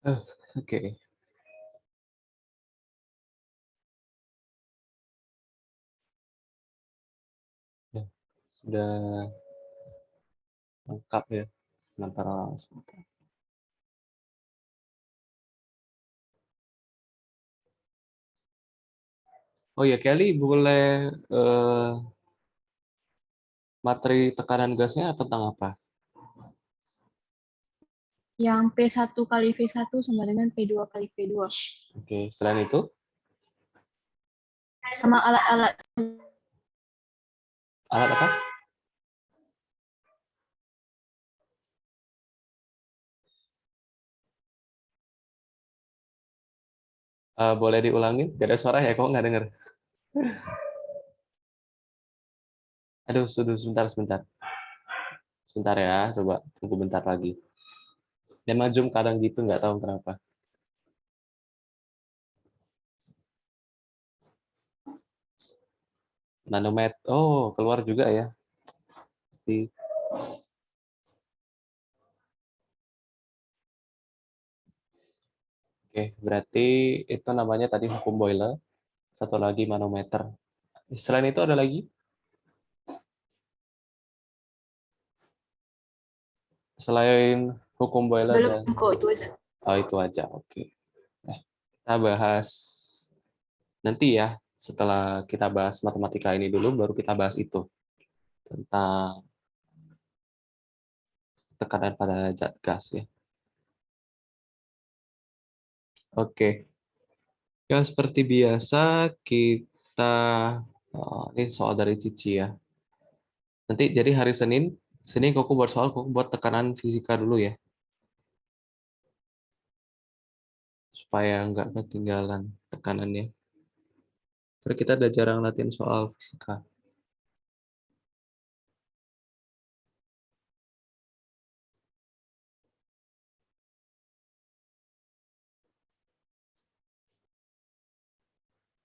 Oke. Ya, sudah lengkap ya antara orang Sumatera. Oh ya, Kelly boleh materi tekanan gasnya tentang apa? Yang P1 kali V1 sama dengan P2 kali V2. Oke, selain itu? Sama alat-alat. Alat apa? Boleh diulangin? Gak ada suara ya, kok nggak denger? Aduh, sebentar, sebentar. Sebentar ya, coba tunggu bentar lagi. Memang Zoom kadang gitu, nggak tahu kenapa. Nanometer, oh keluar juga ya. Oke, berarti itu namanya tadi hukum Boyle. Satu lagi manometer. Selain itu ada lagi? Selain hukum Boyle Belum dan kok, itu aja. itu aja. Oke. Nah, kita bahas nanti ya. Setelah kita bahas matematika ini dulu, baru kita bahas itu tentang tekanan pada zat gas ya. Oke. Ya seperti biasa kita ini soal dari Cici ya. Nanti jadi hari Senin Koko buat soal, Koko buat tekanan fisika dulu ya. Supaya nggak ketinggalan tekanannya. Karena kita udah jarang latihan soal fisika.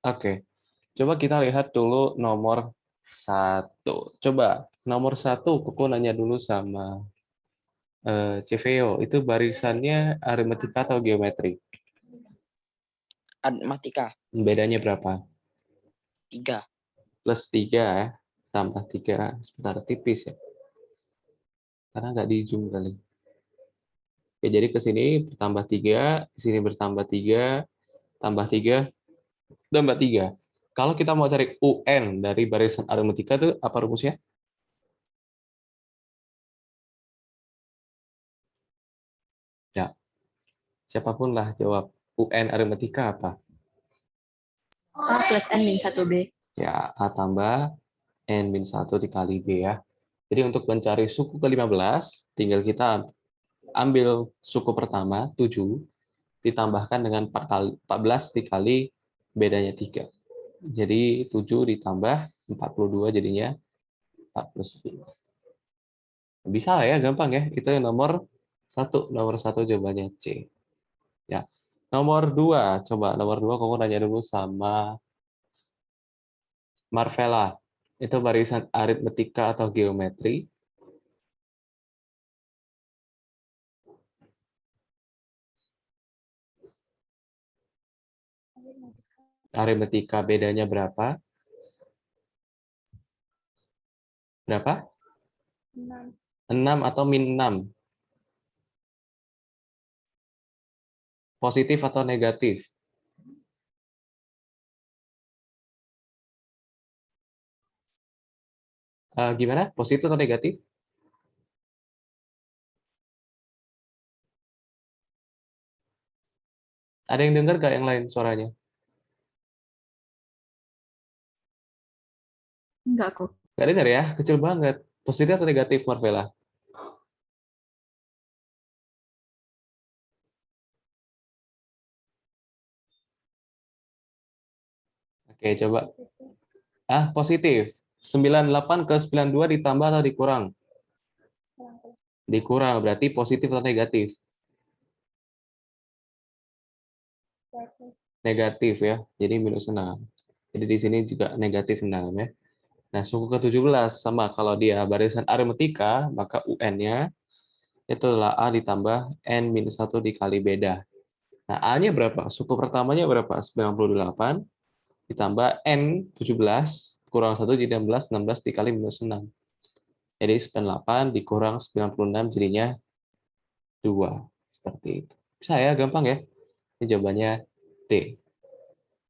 Oke, coba kita lihat dulu nomor 1. Coba nomor 1, Koko nanya dulu sama CVO. Itu barisannya aritmetika atau geometri? Aritmatika Bedanya berapa? 3. Plus 3 ya. Tambah 3. Sebentar, tipis ya. Karena nggak di zoom kali. Oke, jadi ke sini bertambah 3, di sini bertambah 3, tambah 3, tambah 3. Kalau kita mau cari UN dari barisan aritmetika itu apa rumusnya? Ya, siapapun lah jawab. UN aritmetika apa? A plus N min 1B. Ya, A tambah N min 1 dikali B ya. Jadi untuk mencari suku ke-15, tinggal kita ambil suku pertama, 7, ditambahkan dengan 14 dikali bedanya 3. Jadi 7 ditambah 42 jadinya 49. Bisa lah ya, gampang ya. Itu yang nomor 1. Nomor 1 jawabannya C. Ya. Nomor 2, coba nomor 2 kamu nanya dulu sama Marvella. Itu barisan aritmetika atau geometri. Aritmetika bedanya berapa? Berapa? 6 atau min 6? Positif atau negatif? Gimana? Positif atau negatif? Ada yang dengar nggak yang lain suaranya? Enggak kok. Nggak dengar ya? Kecil banget. Positif atau negatif, Marvella? Oke, coba. Positif. 98 ke 92 ditambah atau dikurang? Dikurang, berarti positif atau negatif? Negatif ya, jadi minus 6. Jadi di sini juga negatif 6 ya. Nah, suku ke-17 sama kalau dia barisan aritmetika, maka UN-nya itu adalah A ditambah N minus 1 dikali beda. Nah, A-nya berapa? Suku pertamanya berapa? 98 ditambah N 17 kurang 1 jadi 16, 16 dikali minus 6. Jadi 98 dikurang 96 jadinya 2. Seperti itu. Bisa ya, gampang ya. Ini jawabannya D.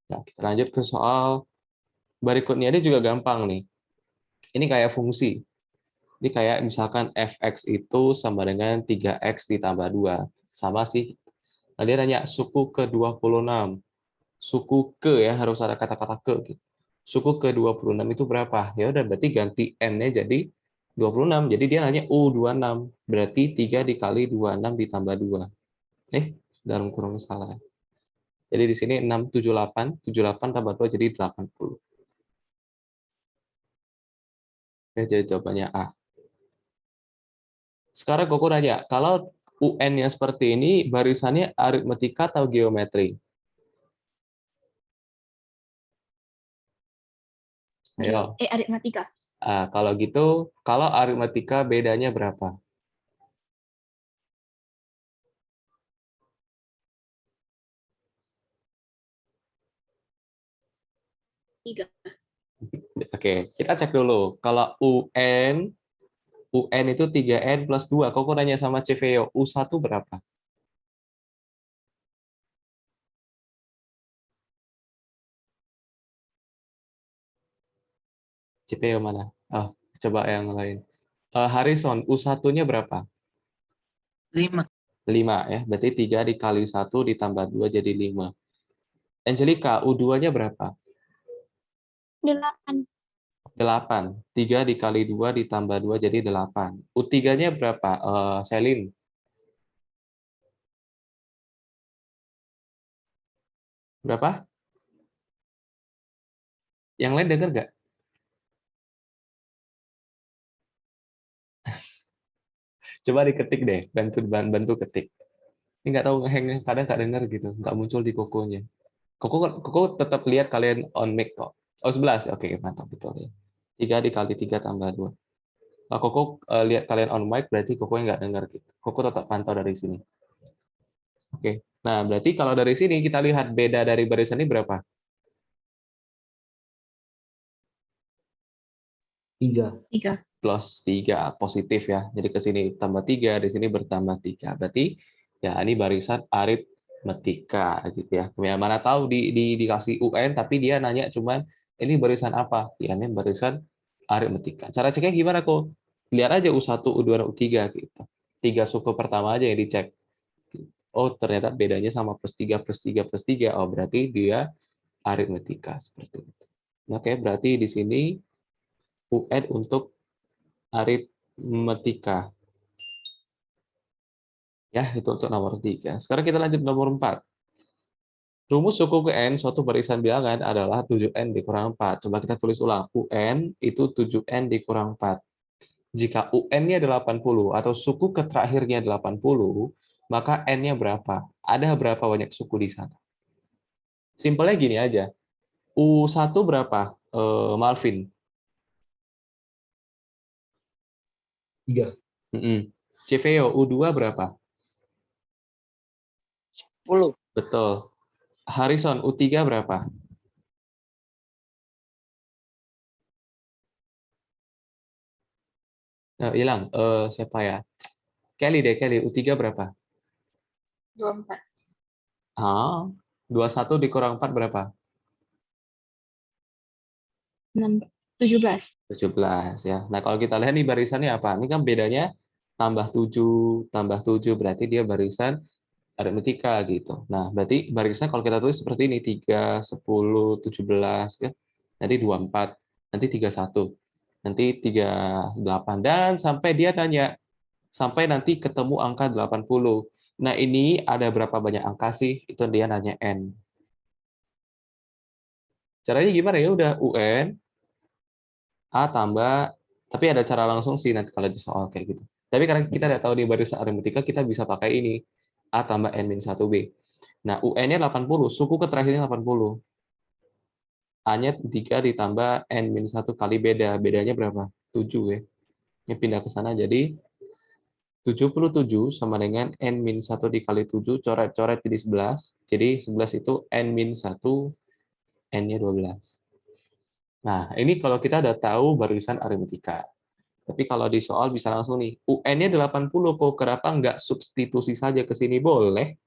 Nah, kita lanjut ke soal berikutnya. Ini juga gampang nih. Ini kayak fungsi. Ini kayak misalkan fx itu sama dengan 3x ditambah 2. Sama sih. Nah, dia nanya suku ke-26. Suku ke ya, harus ada kata-kata ke. Gitu. Suku ke-26 itu berapa? Ya udah, berarti ganti n-nya jadi 26. Jadi dia nanya U26. Berarti 3 dikali 26 ditambah 2. Dalam kurung salah. Jadi di sini 678. 78 tambah 2 jadi 80. Oke, jadi jawabannya A. Sekarang Koko nanya, kalau UN-nya seperti ini, barisannya aritmetika atau geometri? Ayo. Aritmatika. Kalau gitu, kalau aritmetika bedanya berapa? Tiga. Oke, kita cek dulu. Kalau UN itu 3N plus 2. Koko nanya sama CVO, U1 berapa? CPO mana? Oh, coba yang lain. Harrison, U1-nya berapa? 5. 5 ya. Berarti 3 dikali 1 ditambah 2 jadi 5. Angelica, U2-nya berapa? 8. 8. 3 dikali 2 ditambah 2 jadi 8. U3-nya berapa? Selin. Berapa? Yang lain dengar nggak? Coba diketik deh. Bantu ketik. Ini nggak tahu ngeheng, kadang nggak dengar gitu. Nggak muncul di kokonya. Koko tetap lihat kalian on mic kok. Oh, 11. Oke, mantap. Betul ya. 3 dikali 3 tambah 2. Nah, Koko lihat kalian on mic, berarti Koko nggak dengar gitu. Koko tetap pantau dari sini. Oke. Nah, berarti kalau dari sini kita lihat beda dari barisan ini berapa? 3. Plus 3 positif ya. Jadi ke sini tambah 3, di sini bertambah 3. Berarti ya ini barisan aritmetika gitu ya. Ya mana tahu dikasih UN tapi dia nanya cuman ini barisan apa? Ya ini barisan aritmetika. Cara ceknya gimana kok? Lihat aja U1, U2, dan U3 gitu. 3 suku pertama aja yang dicek. Oh, ternyata bedanya sama plus 3 plus 3 plus 3. Oh, berarti dia aritmetika seperti itu. Oke, berarti di sini UN untuk aritmetika. Ya, itu untuk nomor 3. Sekarang kita lanjut nomor 4. Rumus suku ke N suatu barisan bilangan adalah 7N dikurang 4. Coba kita tulis ulang. UN itu 7N dikurang 4. Jika UN-nya 80 atau suku ke terakhirnya 80, maka N-nya berapa? Ada berapa banyak suku di sana? Simpelnya gini aja. U1 berapa? Malvin? 3. CVO, U2 berapa? 10. Betul. Harrison, U3 berapa? Hilang. Siapa ya? Kelly deh, Kelly. U3 berapa? 24. 21 dikurang 4 berapa? 17. 17 ya. Nah, kalau kita lihat nih barisannya apa? Ini kan bedanya tambah 7 berarti dia barisan aritmetika gitu. Nah, berarti barisan kalau kita tulis seperti ini 3, 10, 17 ya. Nanti 24, nanti 31, nanti 38 dan sampai dia nanya sampai nanti ketemu angka 80. Nah, ini ada berapa banyak angka sih? Itu dia nanya N. Caranya gimana ya? Udah UN A tambah, tapi ada cara langsung sih nanti kalau di soal kayak gitu. Tapi karena kita tidak tahu di barisan aritmetika, kita bisa pakai ini. A tambah N-1B. Nah, UN-nya 80, suku ke terakhirnya 80. A-nya 3 ditambah N-1 kali beda. Bedanya berapa? 7 ya. Ini pindah ke sana jadi 77 sama dengan N-1 dikali 7, coret-coret jadi 11. Jadi 11 itu N-1, N-nya 12. Nah, ini kalau kita udah tahu barisan aritmetika. Tapi kalau di soal bisa langsung nih, UN-nya 80 kok, kenapa nggak substitusi saja ke sini? Boleh.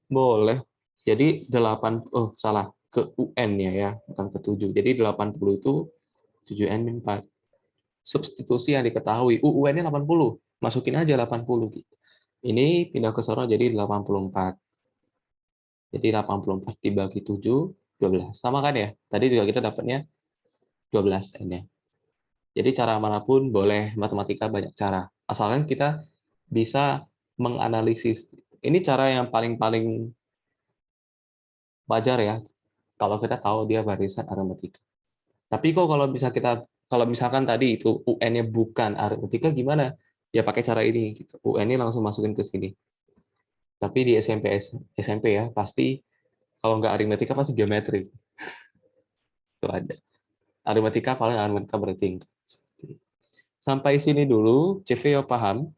Boleh. Jadi 8, oh salah, ke UN-nya ya, bukan ke 7. Jadi 80 itu 7N-4. Substitusi yang diketahui, UN-nya 80. Masukin aja 80 gitu. Ini pindah ke sono jadi 84. Jadi 84 dibagi 7, 12. Sama kan ya? Tadi juga kita dapatnya 12 N-nya. Jadi cara manapun boleh, matematika banyak cara. Asalkan kita bisa menganalisis. Ini cara yang paling-paling wajar ya, kalau kita tahu dia barisan aritmetika. Tapi kok kalau misalkan tadi itu UN-nya bukan aritmetika gimana? Ya pakai cara ini gitu. UN-nya langsung masukin ke sini. Tapi di SMP ya pasti kalau nggak aritmetika pasti geometri. Itu ada. Aritmetika paling aritmetika bertingkat. Sampai sini dulu, CVO paham?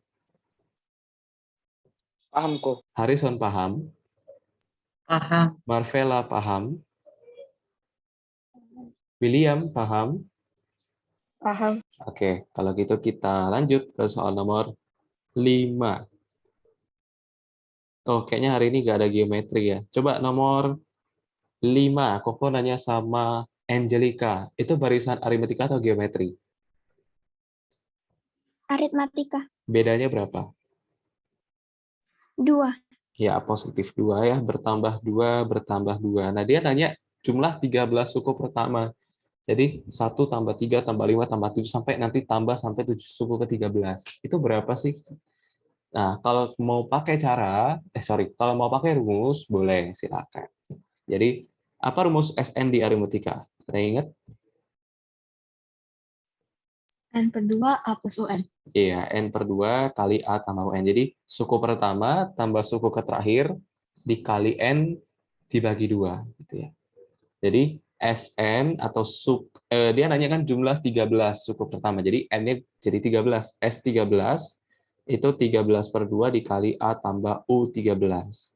Paham kok. Harrison paham? Paham. Marvella paham? William paham? Paham. Oke, kalau gitu kita lanjut ke soal nomor 5. Oh, kayaknya hari ini nggak ada geometri ya. Coba nomor 5, Koko nanya sama Angelica. Itu barisan aritmetika atau geometri? Aritmatika. Bedanya berapa? 2. Ya, positif 2 ya. Bertambah 2, bertambah 2. Nah, dia nanya jumlah 13 suku pertama. Jadi 1 tambah 3 tambah 5 tambah 7 sampai nanti tambah sampai 7 suku ke-13. Itu berapa sih? Nah, kalau mau pakai kalau mau pakai rumus, boleh, silakan. Jadi, apa rumus SN di aritmetika? Ada ingat? N/2 A plus UN. Iya, N/2 kali A tambah UN. Jadi, suku pertama tambah suku ke terakhir dikali N dibagi 2. Gitu ya. Jadi, SN atau dia nanya kan jumlah 13 suku pertama. Jadi, N-nya jadi 13. S13 itu 13/2 dikali A tambah U13.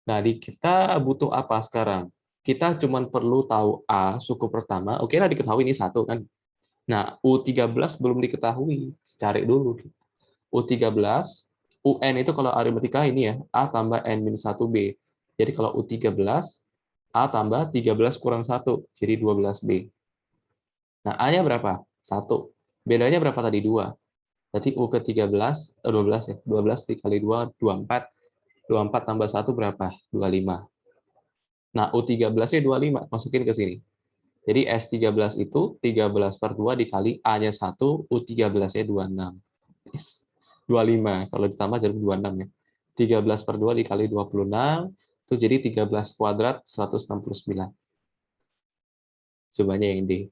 Nah, kita butuh apa sekarang? Kita cuma perlu tahu A, suku pertama. Oke lah, diketahui ini 1 kan. Nah, U13 belum diketahui. Cari dulu. U13, UN itu kalau aritmetika ini ya, A tambah N-1B. Jadi kalau U13, A tambah 13 kurang 1, jadi 12B. Nah, A-nya berapa? 1. Bedanya berapa tadi? 2. Berarti U ke 13, 12 ya. 12 dikali 2, 24. 24 tambah 1 berapa? 25. Nah, U13-nya 25, masukin ke sini. Jadi S13 itu 13/2 dikali A-nya 1, U13-nya 26. Yes. 25, kalau ditambah jadi 26 ya. 13/2 dikali 26, itu jadi 13 kuadrat 169. Cobanya yang D.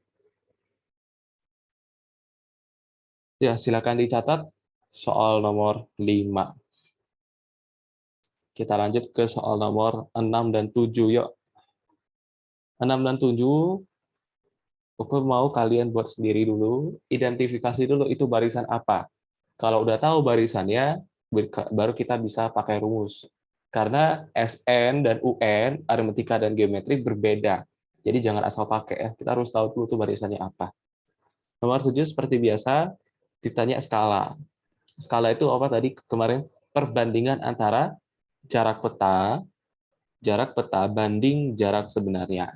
Ya, silakan dicatat soal nomor 5. Kita lanjut ke soal nomor 6 dan 7. Yuk. 6 dan 7, aku mau kalian buat sendiri dulu, identifikasi dulu itu barisan apa. Kalau udah tahu barisannya, baru kita bisa pakai rumus. Karena SN dan UN, aritmetika dan geometri berbeda. Jadi jangan asal pakai ya. Kita harus tahu dulu tuh barisannya apa. Nomor 7 seperti biasa ditanya skala. Skala itu apa tadi kemarin? Perbandingan antara jarak peta banding jarak sebenarnya.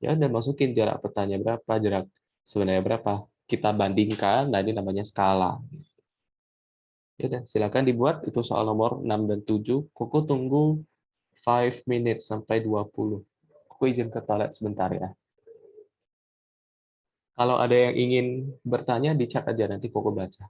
Ya udah masukin jarak petanya berapa, jarak sebenarnya berapa. Kita bandingkan, nah ini namanya skala. Ya udah, silakan dibuat itu soal nomor 6 dan 7. Koko tunggu 5 minutes sampai 20. Koko izin ke toilet sebentar ya. Kalau ada yang ingin bertanya di chat aja nanti Koko baca.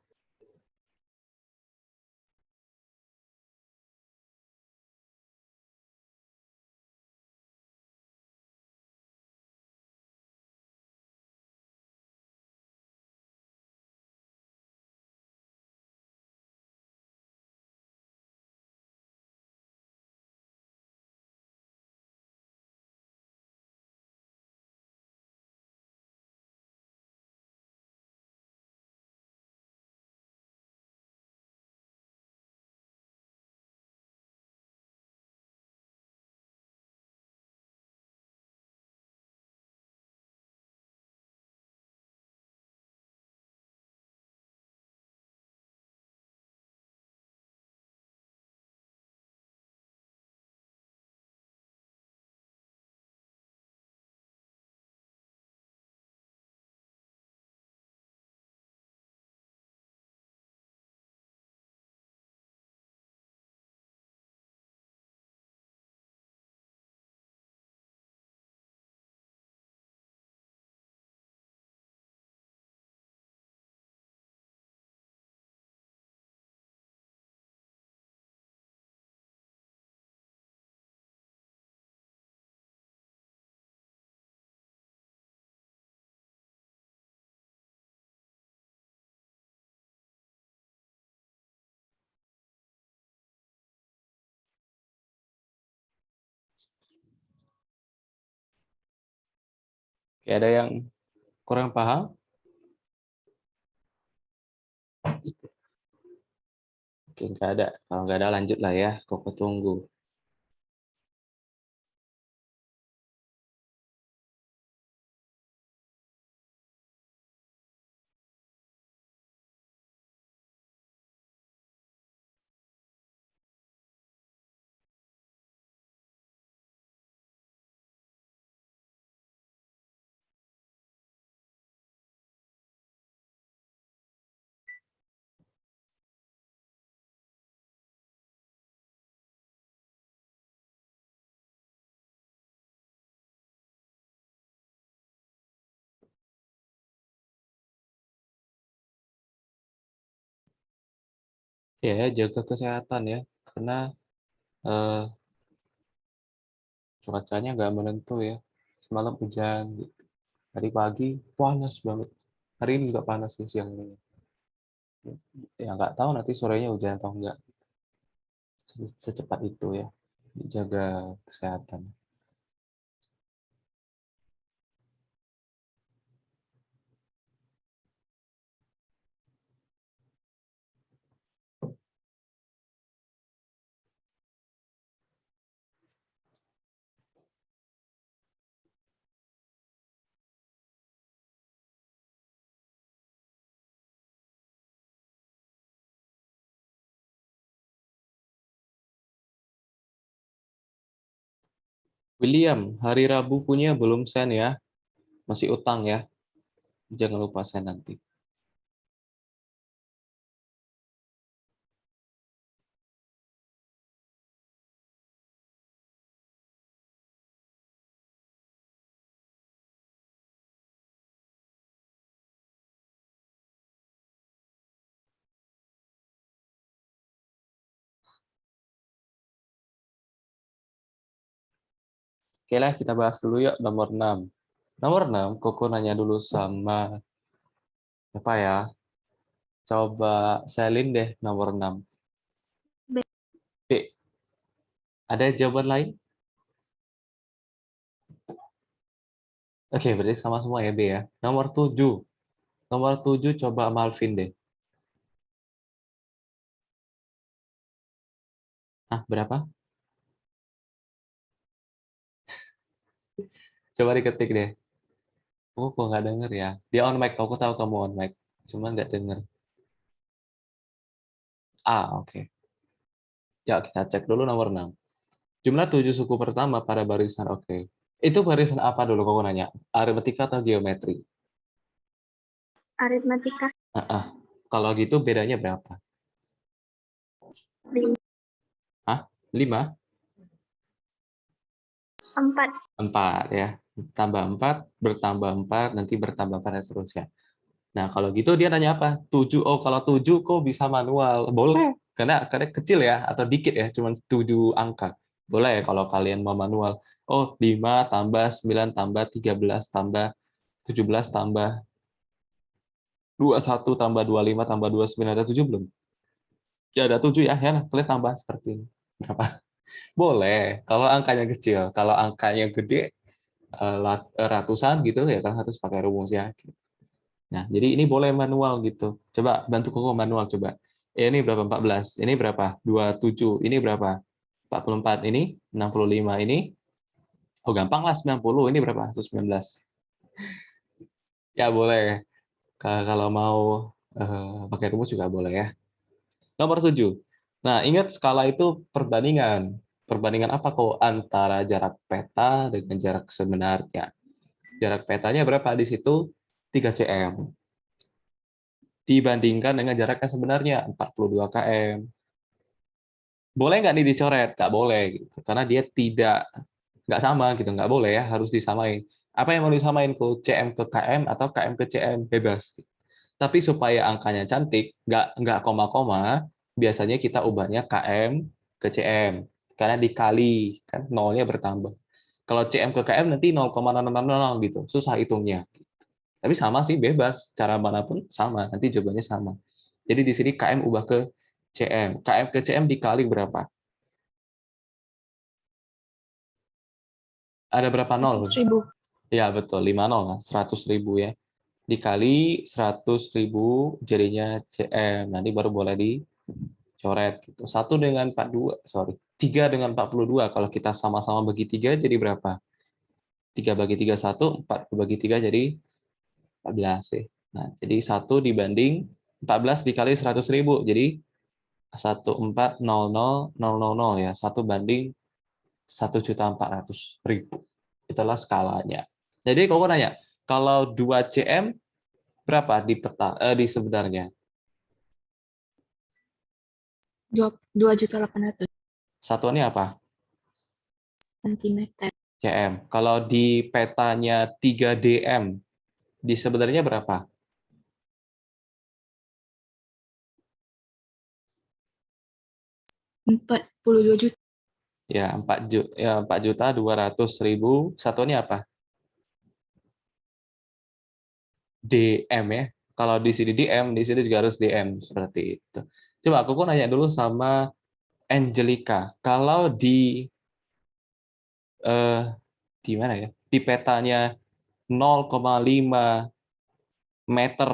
Oke, ada yang kurang paham? Oke, nggak ada. Kalau nggak ada lanjut lah ya. Koko tunggu. Ya, jaga kesehatan ya. Karena eh, cuacanya nggak menentu ya. Semalam hujan, gitu. Tadi pagi panas banget. Hari ini juga panas sih siang ini. Ya nggak tahu nanti sorenya hujan atau enggak. Secepat itu ya. Jaga kesehatan. William, hari Rabu punya belum send ya. Masih utang ya. Jangan lupa send nanti. Oke lah, kita bahas dulu yuk nomor 6. Nomor 6, Koko nanya dulu sama apa ya? Coba Selin deh nomor 6. B. B. Ada jawaban lain? Oke, berarti sama semua ya B ya. Nomor 7. Nomor 7 coba Malvin deh. Ah, berapa? Coba diketik deh. Oh, kok nggak denger ya? Dia on mic, aku tahu kamu on mic. Cuma nggak denger. Ah, oke. Ya, kita cek dulu nomor 6. Jumlah 7 suku pertama pada barisan, oke. Itu barisan apa dulu kok nanya? Aritmatika atau geometri? Aritmatika. Ah, ah. Kalau gitu bedanya berapa? 5. Hah? 5? 4. 4 ya. Tambah 4, bertambah 4, nanti bertambah 4 dan seterusnya. Nah, kalau gitu dia nanya apa? 7. Oh, kalau 7 kok bisa manual? Boleh. Karena kecil ya, atau dikit ya, cuma 7 angka. Boleh kalau kalian mau manual. Oh, 5 tambah 9 tambah 13 tambah 17 tambah 21 tambah 25 tambah 29 ada 7 belum? Ya ada 7 ya, ya kalian tambah seperti ini. Berapa? Boleh. Kalau angkanya kecil, kalau angkanya gede ratusan gitu ya kan harus pakai rumus ya. Nah, jadi ini boleh manual gitu. Coba bantu Koko manual coba. Ini berapa? 14. Ini berapa? 27. Ini berapa? 44. Ini 65. Ini oh gampang lah 90. Ini berapa? 119. Ya boleh. Kalau mau pakai rumus juga boleh ya. Nomor 7. Nah, ingat skala itu perbandingan. Perbandingan apa kok antara jarak peta dengan jarak sebenarnya? Jarak petanya berapa di situ? 3 cm. Dibandingkan dengan jaraknya sebenarnya 42 km. Boleh nggak nih dicoret? Nggak boleh, gitu. Karena dia nggak sama gitu, nggak boleh ya, harus disamain. Apa yang mau disamain kok? cm ke km atau km ke cm bebas. Tapi supaya angkanya cantik, nggak koma-koma, biasanya kita ubahnya km ke cm. Karena dikali, kan nolnya bertambah. Kalau cm ke km nanti 0,000 gitu, susah hitungnya. Tapi sama sih, bebas. Cara manapun sama, nanti jawabannya sama. Jadi di sini km ubah ke cm. Km ke cm dikali berapa? Ada berapa nol? 100.000. Ya, betul. 50 lah. 100.000 ya. Dikali 100.000 jadinya CM. Nanti baru boleh dicoret. Gitu. 1 dengan 42. Sorry. 3 dengan 42. Kalau kita sama-sama bagi 3 jadi berapa? 3 bagi 3, 1. 4 bagi 3 jadi 14 sih. Nah, jadi 1 dibanding 14 dikali 100.000. Jadi 1400000 ya. 1 banding 1.400.000. Itulah skalanya. Jadi kok nanya, kalau 2 cm berapa di di sebenarnya? 2.800.000 Satuannya apa? cm. Cm. Kalau di petanya 3 dm, di sebenarnya berapa? 42 juta. Ya, 4.200.000. Satuannya apa? DM ya. Kalau di sini DM, di sini juga harus DM seperti itu. Coba aku nanya dulu sama Angelica. Kalau di mana ya? Di petanya 0,5 meter,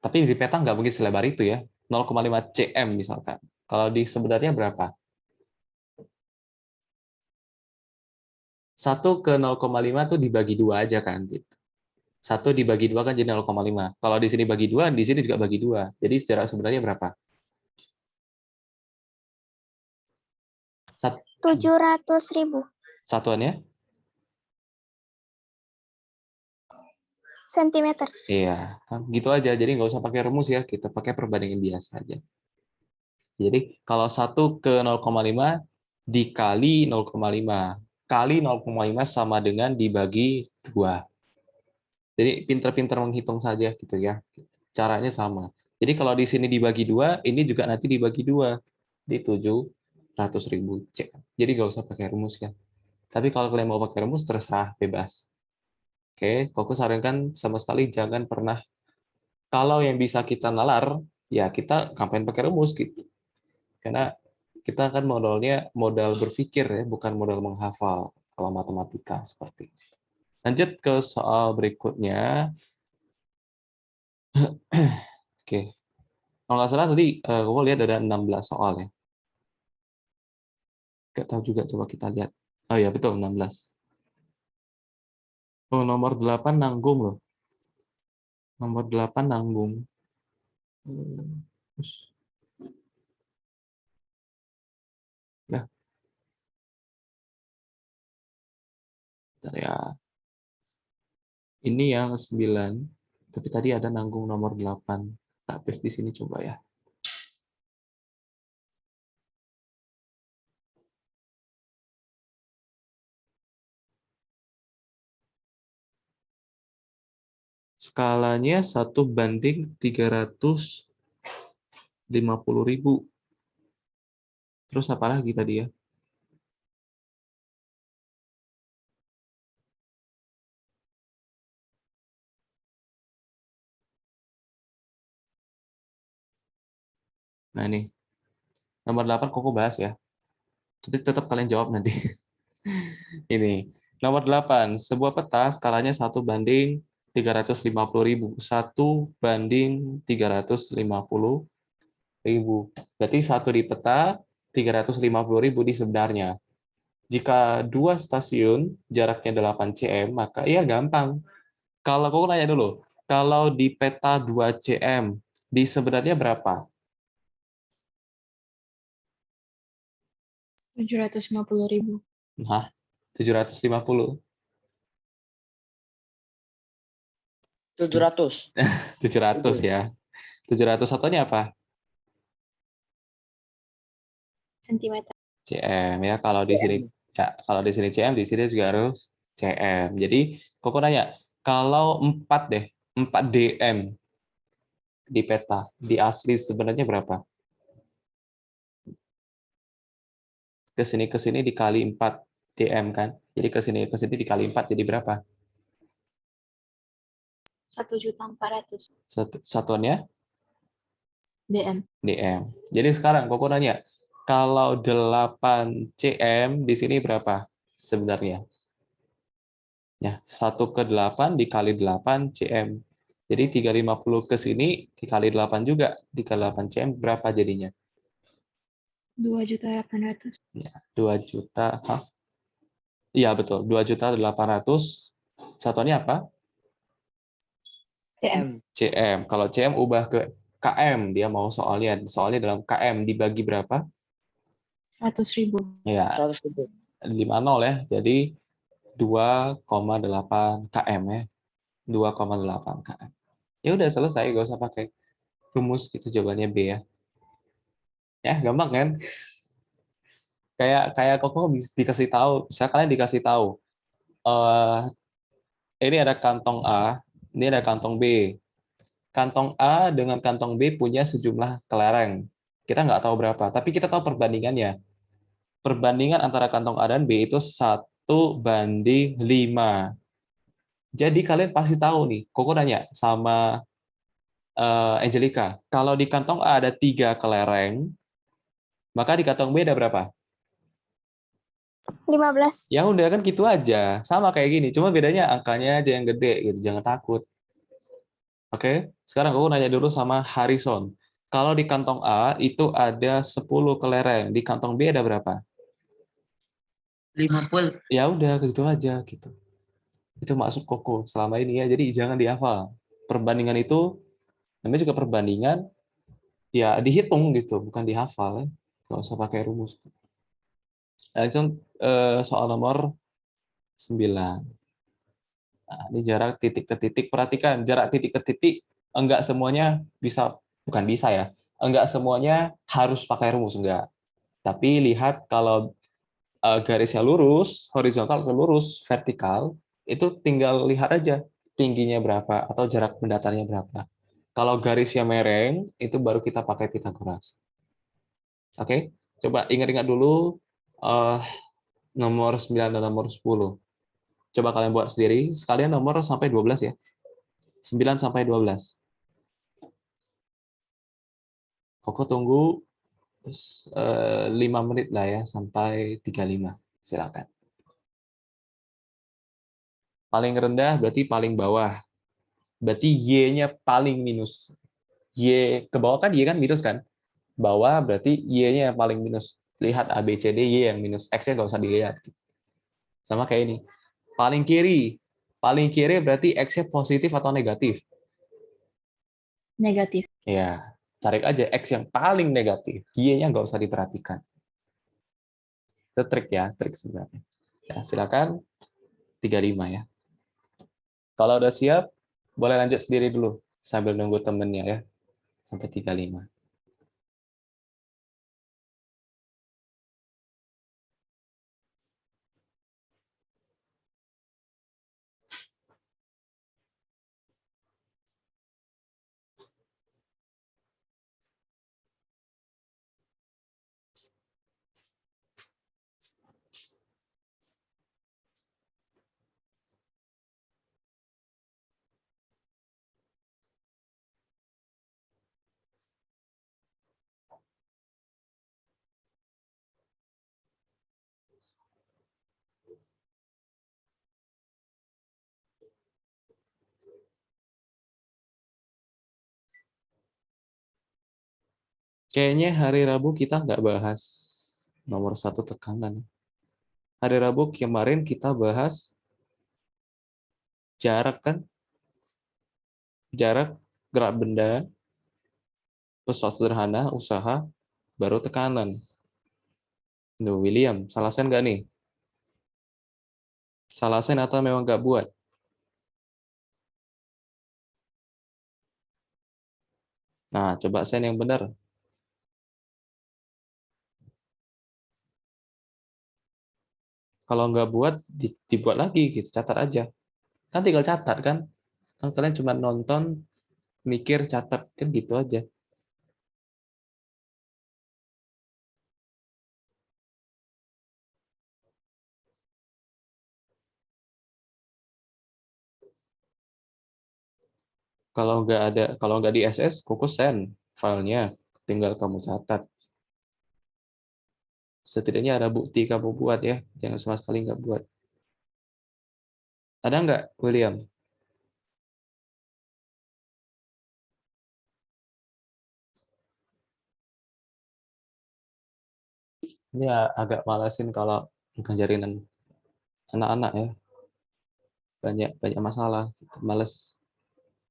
tapi di peta nggak mungkin selebar itu ya. 0,5 cm misalkan. Kalau di sebenarnya berapa? 1 ke 0,5 tuh dibagi 2 aja kan gitu. 1 dibagi 2 kan jadi 0,5. Kalau di sini bagi 2, di sini juga bagi 2. Jadi jarak sebenarnya berapa? 700.000 Satuannya? sentimeter. Iya, kan gitu aja. Jadi nggak usah pakai rumus ya, kita pakai perbandingan biasa aja. Jadi kalau 1 ke 0,5 dikali 0,5 kali 0,5 sama dengan dibagi 2. Jadi pinter-pinter menghitung saja gitu ya. Caranya sama. Jadi kalau di sini dibagi 2, ini juga nanti dibagi 2. Di 700.000 C. Jadi nggak usah pakai rumus ya. Tapi kalau kalian mau pakai rumus, terserah, bebas. Oke, fokus sarankan sama sekali jangan pernah, kalau yang bisa kita nalar, ya kita ngapain pakai rumus gitu. Karena kita kan modalnya modal berpikir ya, bukan modal menghafal kalau matematika seperti itu. Lanjut ke soal berikutnya. Oke. Kalau nggak salah tadi kamu lihat ada 16 soal ya. Nggak tahu juga, coba kita lihat. Oh ya, betul 16. Oh, nomor 8 nanggung loh. Nomor 8 nanggung. Terus, ya, bentar ya. Ini yang 9. Tapi tadi ada nanggung nomor 8. Tak paste di sini coba ya. Skalanya 1 banding 350.000. Terus apa lagi tadi ya? Nah ini, nomor 8 Koko bahas ya. Tapi tetap kalian jawab nanti. Ini, nomor 8, sebuah peta skalanya 1 banding 350.000. 1 banding 350.000. Berarti 1 di peta, 350.000 di sebenarnya. Jika 2 stasiun jaraknya 8 cm, maka ya gampang. Kalau aku nanya dulu, kalau di peta 2 cm, di sebenarnya berapa? 750.000. Nah, 750. 700. 700 ya. 700 satunya apa? Cm. CM ya. Kalau di sini ya, kalau di sini CM, di sini juga harus CM. Jadi, Koko nanya, kalau 4 deh, 4 DM di peta, di asli sebenarnya berapa? Ke sini dikali 4 DM kan. Jadi ke sini dikali 4 jadi berapa? 1.400.000 Satuannya DM. DM. Jadi sekarang Koko nanya, kalau 8 CM di sini berapa sebenarnya? Ya, 1/8 dikali 8 cm. Jadi 350 ke sini dikali 8 juga. Dikali 8 cm berapa jadinya? 2.800.000. Ya, 2 juta. Hah? Iya, betul. 2.800.000. Satuannya apa? CM. cm. Kalau cm ubah ke km, dia mau soalnya. Soalnya dalam km dibagi berapa? 100.000. Ya, 100.000. 50 ya. Jadi 2,8 km ya. 2,8 km. Ya udah selesai, gak usah pakai rumus, itu jawabannya B ya. Ya, gampang kan? Kayak koko dikasih tahu, saya kalian dikasih tahu. eh ini ada kantong A, ini ada kantong B. Kantong A dengan kantong B punya sejumlah kelereng. Kita nggak tahu berapa, tapi kita tahu perbandingannya. Perbandingan antara kantong A dan B itu 1:5. Jadi kalian pasti tahu nih, Koko nanya sama Angelica, kalau di kantong A ada 3 kelereng, maka di kantong B ada berapa? 15. Ya udah kan gitu aja, sama kayak gini, cuma bedanya angkanya aja yang gede gitu, jangan takut. Oke, sekarang aku nanya dulu sama Harrison. Kalau di kantong A itu ada 10 kelereng, di kantong B ada berapa? 50. Ya udah gitu aja gitu. Itu maksud Koko selama ini ya, jadi jangan dihafal. Perbandingan itu namanya juga perbandingan, ya dihitung gitu, bukan dihafal ya. Nggak usah pakai rumus. Langsung soal nomor 9. Nah, ini jarak titik ke titik. Perhatikan, jarak titik ke titik enggak semuanya bisa, bukan bisa ya, enggak semuanya harus pakai rumus, enggak. Tapi lihat kalau garisnya lurus, horizontal atau lurus, vertikal, itu tinggal lihat aja tingginya berapa atau jarak mendatarnya berapa. Kalau garisnya mereng, itu baru kita pakai Pitagoras. Oke, coba ingat-ingat dulu eh, nomor 9 dan nomor 10. Coba kalian buat sendiri, sekalian nomor sampai 12 ya. 9 sampai 12. Koko tunggu 5 menit lah ya, sampai 35. Silakan. Paling rendah berarti paling bawah. Berarti Y-nya paling minus. Y ke bawah kan Y kan minus kan? Bawah berarti Y-nya yang paling minus. Lihat A, B, C, D, Y yang minus. X-nya nggak usah dilihat. Sama kayak ini. Paling kiri. Paling kiri berarti X-nya positif atau negatif? Negatif. Ya, cari aja X yang paling negatif. Y-nya nggak usah diperhatikan. Itu trik ya, trik sebenarnya. Ya, silakan 35 ya. Kalau udah siap, boleh lanjut sendiri dulu sambil nunggu temennya ya. Sampai 35. Kayaknya hari Rabu kita nggak bahas nomor 1 tekanan. Hari Rabu kemarin kita bahas jarak kan? Jarak, gerak benda, pesawat sederhana, usaha, baru tekanan. Duh, William, salah sen nggak nih? Salah sen atau memang nggak buat? Nah, coba sen yang benar. Kalau nggak buat, dibuat lagi gitu, catat aja. Kan tinggal catat kan? Kan kalian cuma nonton, mikir, catat, kan gitu aja. Kalau nggak di SS, Koko send filenya, tinggal kamu catat. Setidaknya ada bukti kamu buat ya, jangan sama sekali nggak buat. Ada nggak, William? Ini agak malesin kalau ngajarin anak-anak ya. Banyak banyak masalah, gitu. Males.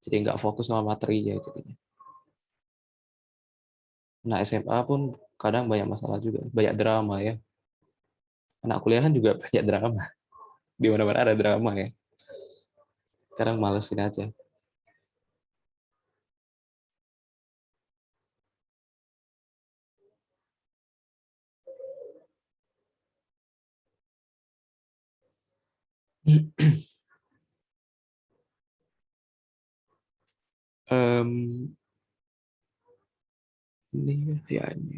Jadi nggak fokus sama materinya jadinya. Nah, SMA pun kadang banyak masalah juga, banyak drama ya. Anak kuliahan juga banyak drama. Di mana-mana ada drama ya. Sekarang malesin aja. Em, ini ya ini.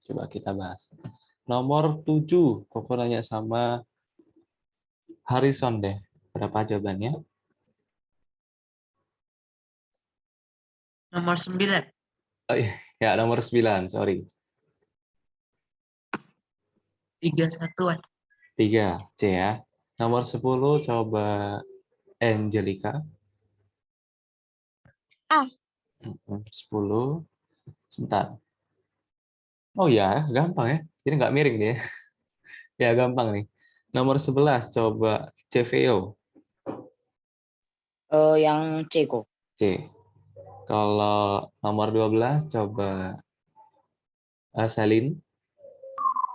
Coba kita bahas. Nomor 7, Koko nanya sama Harrison deh. Berapa jawabannya? Nomor 9. Oh, iya. Ya, nomor 9, sorry. 31-an. 3, C ya. Nomor 10, coba Angelica. A. 10, sebentar. Oh ya, gampang ya. Jadi nggak miring dia. Ya, gampang nih. Nomor 11, coba CVO. Yang C kok. C. Kalau nomor 12, coba Selin.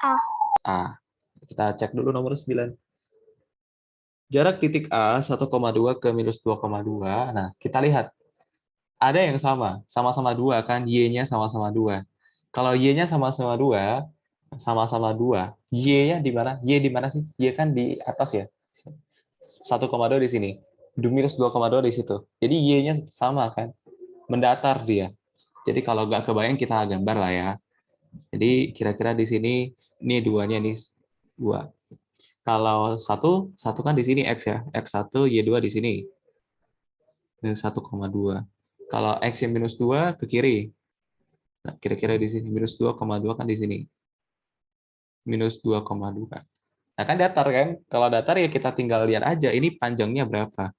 A. A. Kita cek dulu nomor 9. Jarak titik A 1,2 ke minus 2,2. Nah, kita lihat. Ada yang sama-sama 2 kan, Y-nya sama-sama 2. Kalau Y-nya sama-sama 2, Y-nya di mana? Y di mana sih? Y kan di atas ya. 1,2 di sini. Minus 2,2 di situ. Jadi Y-nya sama kan? Mendatar dia. Jadi kalau nggak kebayang kita gambar lah ya. Jadi kira-kira di sini, ini duanya nih, 2. Kalau satu kan di sini X ya. X1, Y2 di sini. Minus 1,2. Kalau X yang minus 2 ke kiri. Nah, kira-kira di sini. Minus 2,2 kan di sini. Minus 2,2. Nah, kan datar kan? Kalau datar ya kita tinggal lihat aja. Ini panjangnya berapa.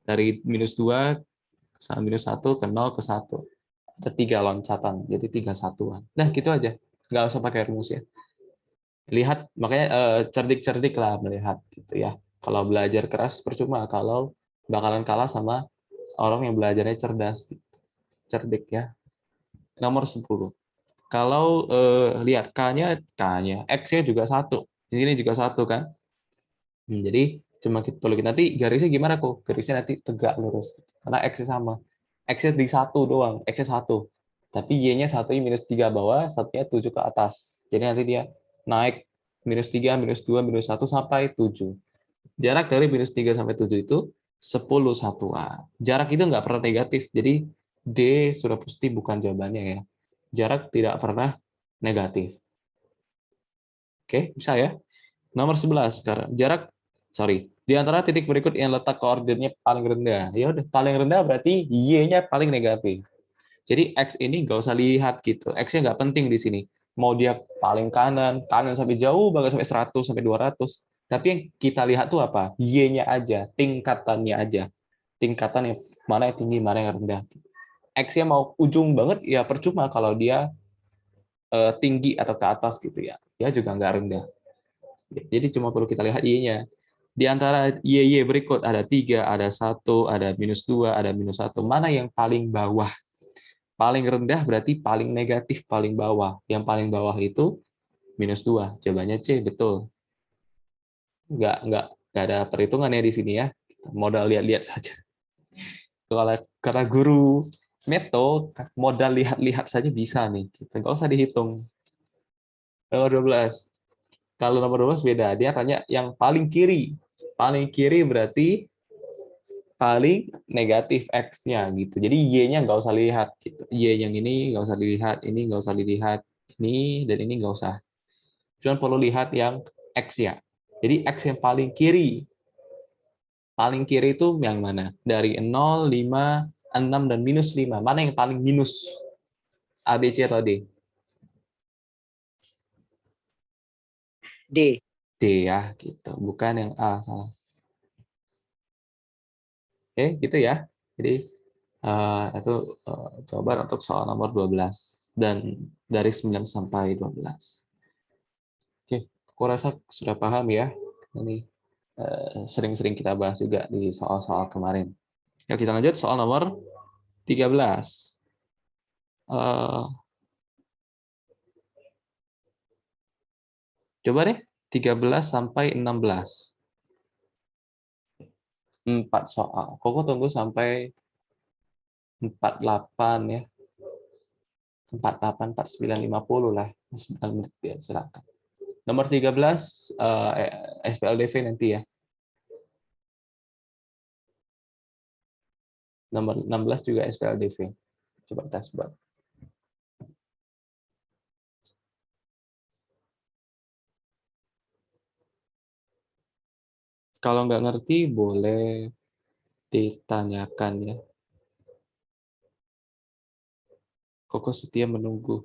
Dari minus 2 sama minus 1 ke 0 ke 1. Ada 3 loncatan. Jadi 3 satuan. Nah, gitu aja. Nggak usah pakai rumus ya. Lihat, makanya cerdik-cerdik lah melihat. Gitu ya. Kalau belajar keras percuma. Kalau bakalan kalah sama orang yang belajarnya cerdas. Cerdik ya. Nomor 10. Kalau lihat K-nya, X-nya juga 1. Di sini juga 1 kan. Jadi cuma kita perlu nanti garisnya gimana kok? Garisnya nanti tegak lurus. Karena X-nya sama. X-nya di 1 doang. X-nya 1. Tapi Y-nya 1 minus 3 bawah, 1-nya 7 ke atas. Jadi nanti dia naik minus 3, minus 2, minus 1 sampai 7. Jarak dari minus 3 sampai 7 itu 10 satuan. Jarak itu nggak pernah negatif. Jadi D sudah pasti bukan jawabannya ya. Jarak tidak pernah negatif. Oke, bisa ya. Nomor 11 sekarang. Di antara titik berikut yang letak koordinatnya paling rendah. Ya udah, paling rendah berarti Y-nya paling negatif. Jadi X ini nggak usah lihat gitu. X-nya nggak penting di sini. Mau dia paling kanan sampai jauh, bahkan sampai 100, sampai 200. Tapi yang kita lihat tuh apa? Y-nya aja, tingkatannya aja. Tingkatan yang mana yang tinggi, mana yang rendah. X-nya mau ujung banget, ya percuma kalau dia tinggi atau ke atas gitu ya. Dia juga nggak rendah. Jadi cuma perlu kita lihat Y-nya. Di antara Y berikut ada 3, ada 1, ada minus 2, ada minus 1. Mana yang paling bawah? Paling rendah berarti paling negatif, paling bawah. Yang paling bawah itu minus 2. Jawabannya C, betul. Nggak ada perhitungannya di sini ya. Modal lihat-lihat saja. Kalau kata guru Meto, modal lihat-lihat saja bisa nih. Kita nggak usah dihitung. Nomor 12. Kalau nomor 12 beda. Dia tanya yang paling kiri. Paling kiri berarti paling negatif X-nya gitu. Jadi Y-nya nggak usah lihat. Gitu. Y yang ini nggak usah dilihat, ini nggak usah dilihat, ini dan ini nggak usah. Cuma perlu lihat yang X-nya. Jadi X yang paling kiri. Paling kiri itu yang mana? Dari 0, 5, 6, dan minus 5. Mana yang paling minus? A, B, C, atau D? D. D ya, gitu. Bukan yang A, salah. Oke, gitu ya. Jadi itu jawaban untuk soal nomor 12 dan dari 9 sampai 12. Oke, aku rasa sudah paham ya. Ini sering-sering kita bahas juga di soal-soal kemarin. Ya, kita lanjut soal nomor 13. Coba deh 13 sampai 16. 4 soal. Koko tunggu sampai 48 ya. 48, 49, 50 lah. 9 menit ya, silakan. Nomor 13 SPLDV nanti ya. Nomor 16 juga SPLDV. Coba kita buat. Kalau nggak ngerti, boleh ditanyakan ya. Koko setia menunggu.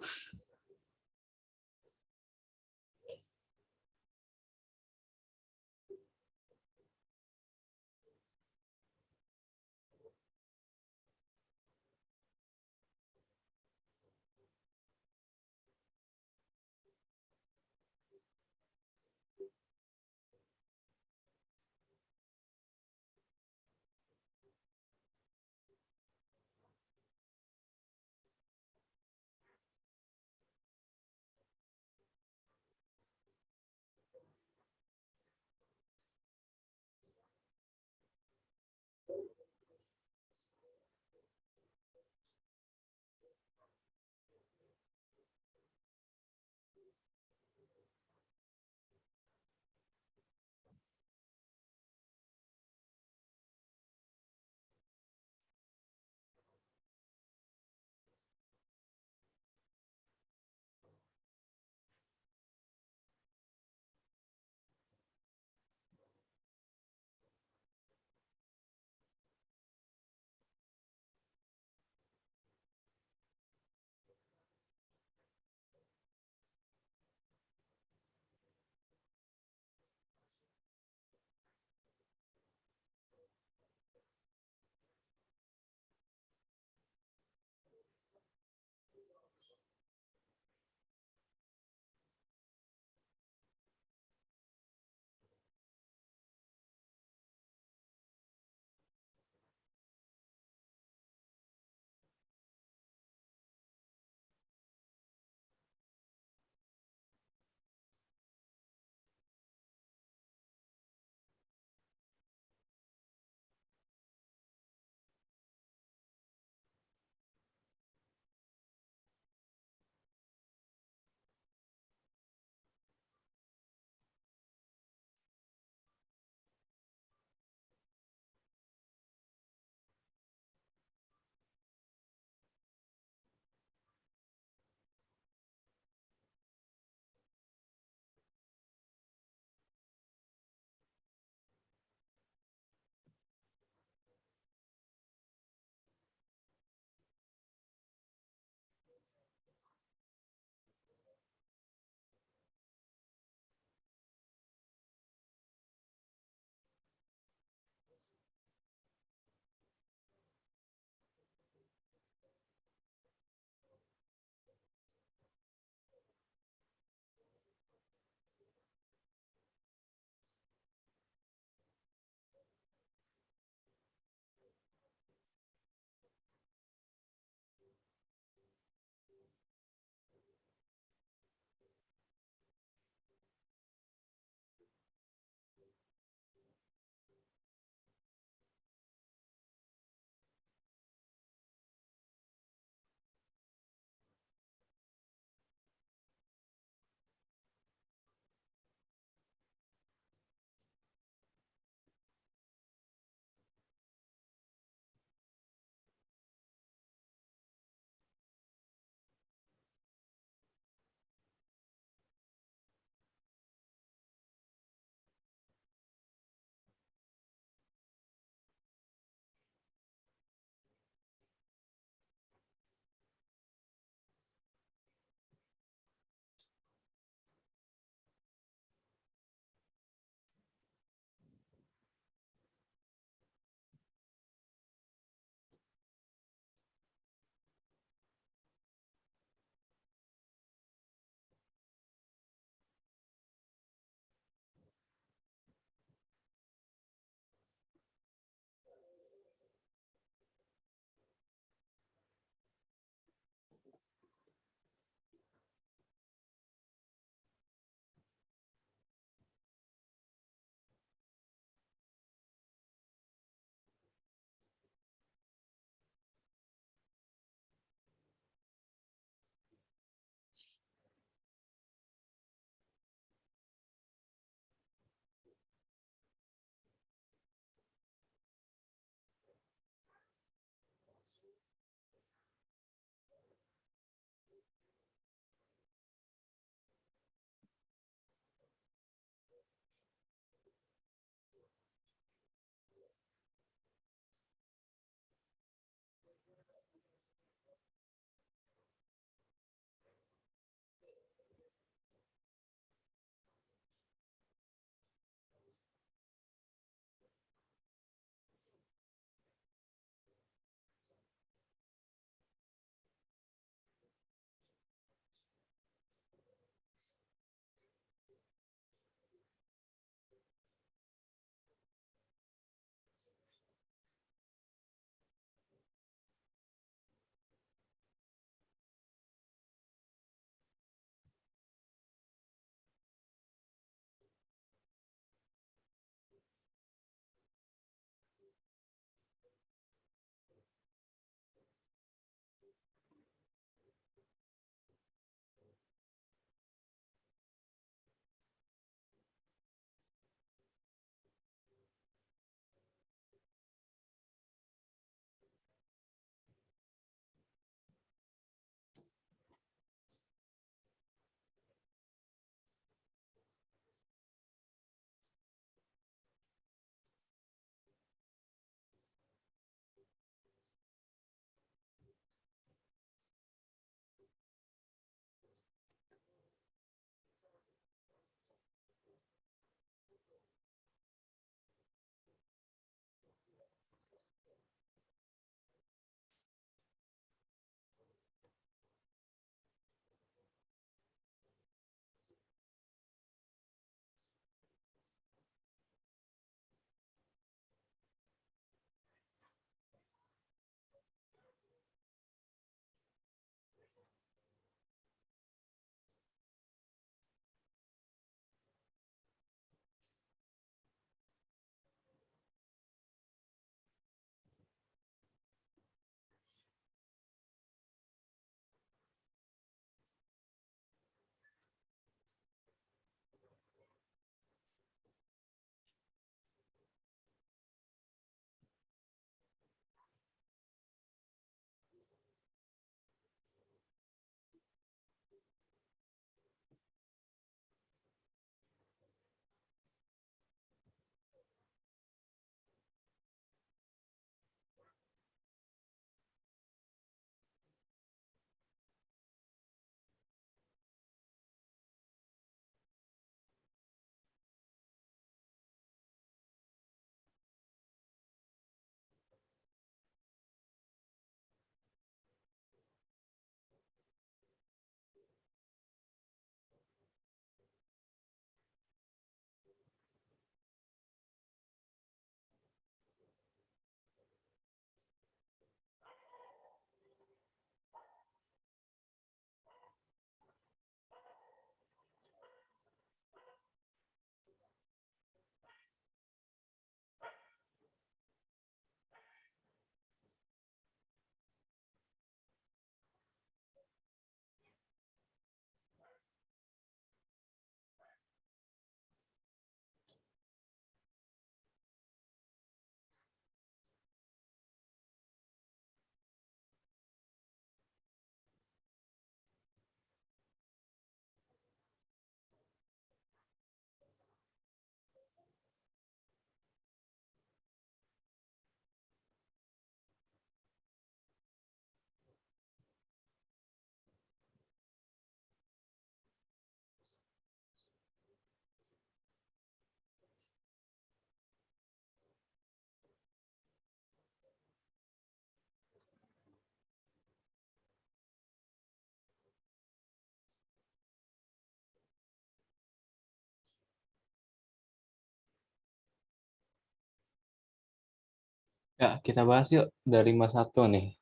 Ya, kita bahas yuk dari Mas Satu nih.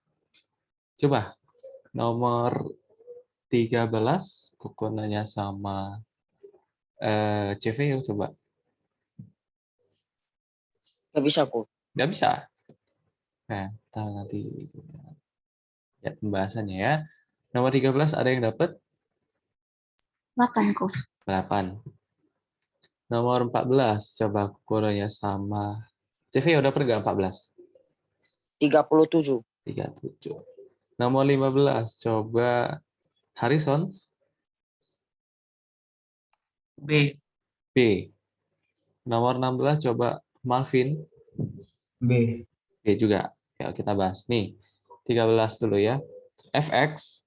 Coba nomor 13 kukunanya sama CV yuk coba. Nggak bisa kok. Nggak bisa. Nah, kita nanti lihat pembahasannya ya. Nomor 13 ada yang dapat 8 kok. 8. Nomor 14 coba kukunnya sama CV udah pergi 14. 37. 37. Nomor 15 coba Harrison B. B. Nomor 16 coba Marvin B. B juga. Ya, kita bahas nih. 13 dulu ya. Fx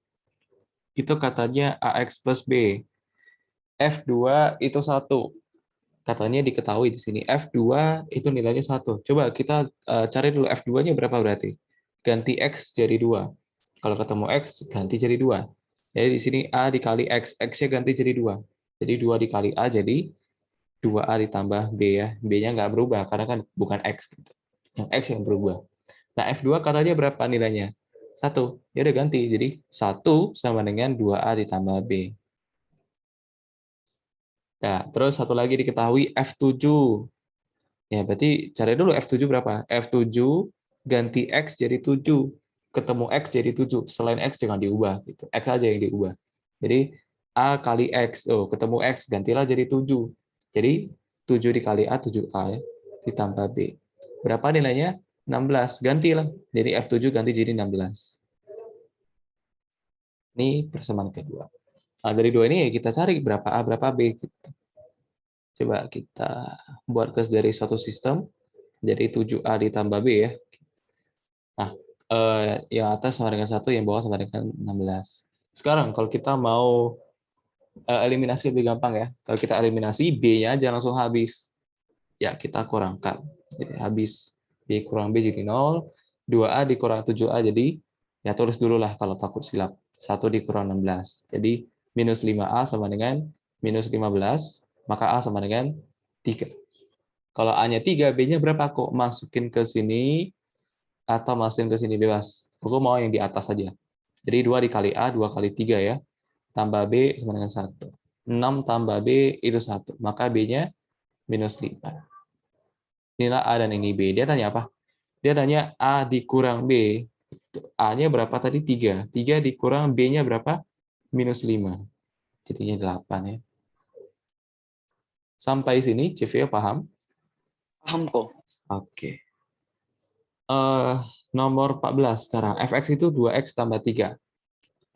itu katanya AX plus B. F2 itu 1. Katanya diketahui di sini. F2 itu nilainya 1. Coba kita cari dulu F2-nya berapa berarti. Ganti X jadi 2. Kalau ketemu X, ganti jadi 2. Jadi di sini A dikali X. X-nya ganti jadi 2. Jadi 2 dikali A jadi 2A ditambah B ya. B-nya nggak berubah karena kan bukan X. Yang X yang berubah. Nah, F2 katanya berapa nilainya? 1. Ya udah ganti. Jadi 1 sama dengan 2A ditambah B. Nah, terus satu lagi diketahui F7. Ya, berarti cari dulu F7 berapa? F7 ganti X jadi 7. Ketemu X jadi 7. Selain X jangan diubah. Gitu. X aja yang diubah. Jadi A kali X. Oh, ketemu X, gantilah jadi 7. Jadi 7 dikali A, 7A ya. Ditambah B. Berapa nilainya? 16. Gantilah. Jadi F7 ganti jadi 16. Ini persamaan kedua. Nah, dari dua ini kita cari berapa A, berapa B. Gitu. Coba kita buat gas dari suatu sistem. Jadi 7A ditambah B ya. Nah, yang atas sama dengan 1, yang bawah sama dengan 16. Sekarang kalau kita mau eliminasi lebih gampang ya. Kalau kita eliminasi, B-nya aja langsung habis. Ya, kita kurangkan. Jadi habis B kurang B jadi 0. 2A dikurang 7A jadi, ya tulis dulu lah kalau takut silap. 1 dikurang 16. Jadi minus 5A sama dengan minus 15, maka A sama dengan 3. Kalau A-nya 3, B-nya berapa kok? Masukin ke sini, atau masukin ke sini bebas. Aku mau yang di atas saja. Jadi 2 dikali A, 2 kali 3 ya. Tambah B sama dengan 1. 6 tambah B itu 1. Maka B-nya minus 5. Inilah A dan ini B. Dia tanya apa? Dia tanya A dikurang B. A-nya berapa tadi? 3. 3 dikurang B-nya berapa? Minus 5. Jadinya 8 ya. Sampai sini, CV paham? Paham kok. Oke. Nomor 14 sekarang. Fx itu 2x tambah 3.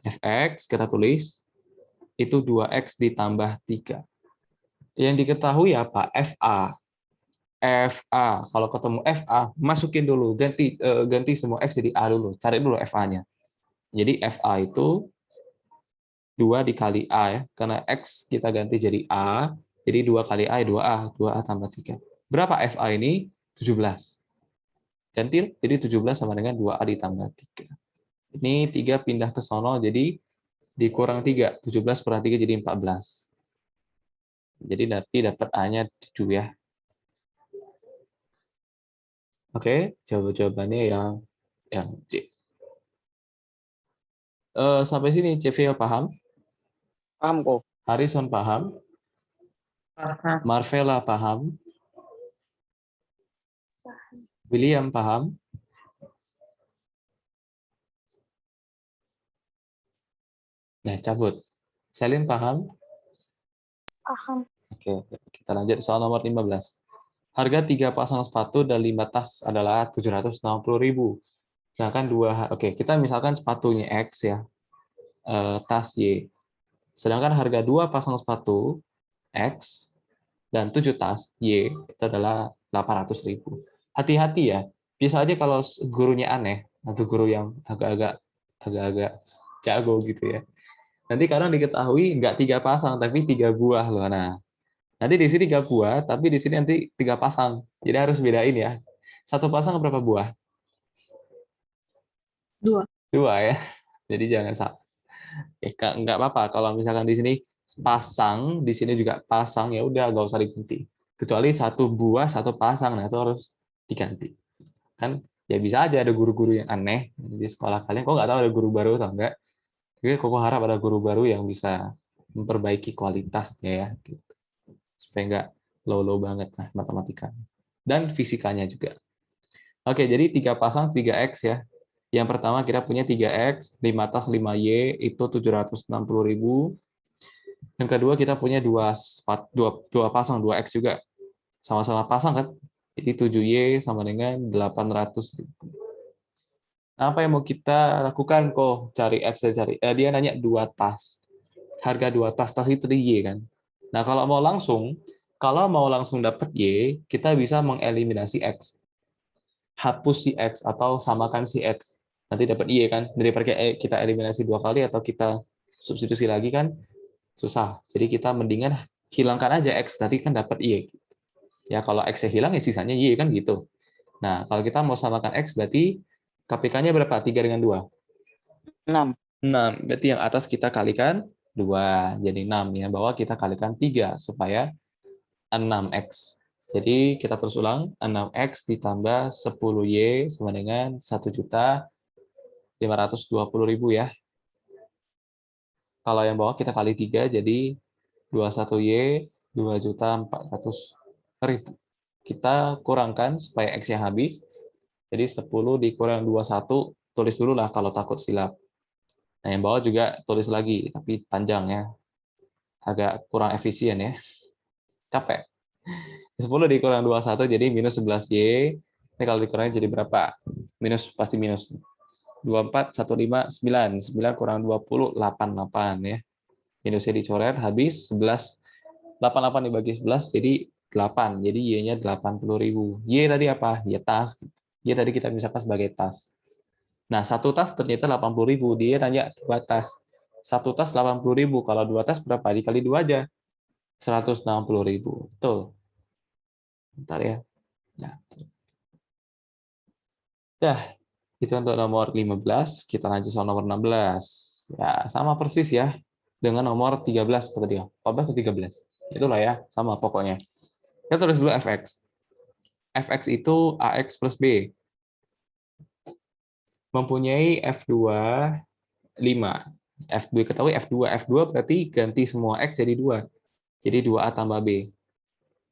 Fx, kita tulis, itu 2x ditambah 3. Yang diketahui apa? FA. FA. Kalau ketemu FA, masukin dulu. Ganti semua X jadi A dulu. Cari dulu FA-nya. Jadi FA itu 2 dikali A ya. Karena X kita ganti jadi A. Jadi 2 kali A, 2A. 2A tambah 3. Berapa FA ini? 17. Ganti, jadi 17 sama dengan 2A ditambah 3. Ini 3 pindah ke sono, jadi dikurang 3. 17 kurang 3 jadi 14. Jadi nanti dapat A-nya 7 ya. Oke, jawabannya yang C. Sampai sini CV paham? Paham kok. Harrison paham? Paham. Marvella paham? William paham? Nah, cabut. Selin paham? Paham. Oke, kita lanjut soal nomor 15. Harga 3 pasang sepatu dan 5 tas adalah 760.000. Sedangkan oke, kita misalkan sepatunya X ya, tas Y. Sedangkan harga 2 pasang sepatu X dan 7 tas Y itu adalah 800.000. Hati-hati ya. Bisa aja kalau gurunya aneh atau guru yang agak-agak jago gitu ya. Nanti kadang diketahui nggak 3 pasang tapi 3 buah loh. Nah, nanti di sini 3 buah tapi di sini nanti 3 pasang. Jadi harus bedain ya. Satu pasang berapa buah? 2. 2 ya. Jadi jangan salah. Nggak apa-apa kalau misalkan di sini pasang, di sini juga pasang, ya udah nggak usah diganti. Kecuali satu buah satu pasang, nah itu harus diganti. Kan Ya bisa aja ada guru-guru yang aneh di sekolah kalian. Kok nggak tahu ada guru baru atau enggak. Jadi Koko harap ada guru baru yang bisa memperbaiki kualitasnya ya, gitu. Supaya nggak low-low banget lah matematika. Dan fisikanya juga. Oke, jadi 3 pasang 3X ya. Yang pertama kita punya 3X, 5 tas 5Y, itu 760.000. Yang kedua kita punya dua pasang 2X juga. Sama-sama pasang kan? Jadi 7Y sama dengan 800.000. Nah, apa yang mau kita lakukan kok? Cari X dan cari. Dia nanya 2 tas. Harga 2 tas itu di Y kan. Nah, kalau mau langsung dapat Y, kita bisa mengeliminasi X. Hapus si X atau samakan si X. Nanti dapat Y kan. Daripada kita eliminasi 2 kali atau kita substitusi lagi kan susah. Jadi kita mendingan hilangkan aja X, tadi kan dapat Y. Ya kalau X-nya hilang ya sisanya Y kan gitu. Nah, kalau kita mau samakan X berarti KPK-nya berapa? 3 dengan 2? 6. 6. Berarti yang atas kita kalikan 2. Jadi 6 ya. Bawah kita kalikan 3 supaya 6X. Jadi kita terus ulang. 6X ditambah 10Y sama dengan 1.520.000 ya. Kalau yang bawah kita kali 3 jadi 21Y 2.400.000. Kita kurangkan supaya X-nya habis. Jadi 10 dikurang 21, tulis dulu lah kalau takut silap. Nah, yang bawah juga tulis lagi, tapi panjang ya. Agak kurang efisien ya. Capek. 10 dikurang 21 jadi minus 11Y. Ini kalau dikurangin jadi berapa? Minus, pasti minus. 24, 15, 9. 9 kurang 20, 88 ya. Minusnya dicoret, habis 11. 88 dibagi 11 jadi 8. Jadi Y-nya 80.000. Y tadi apa? Y tas. Y tadi kita misalkan sebagai tas. Nah, 1 tas ternyata 80.000. Dia nanya 2 tas. 1 tas 80.000. Kalau 2 tas berapa? Dikali 2 aja. 160.000. Betul. Bentar ya. Nah. Dah. Itu untuk nomor 15. Kita lanjut sama nomor 16. Ya, sama persis ya. Dengan nomor 13 seperti dia. 14 atau 13? Itulah ya. Sama pokoknya. Kita tulis dulu fx. Fx itu ax plus b. Mempunyai F2 5. F2 ketahui F2 berarti ganti semua X jadi 2. Jadi 2A tambah B.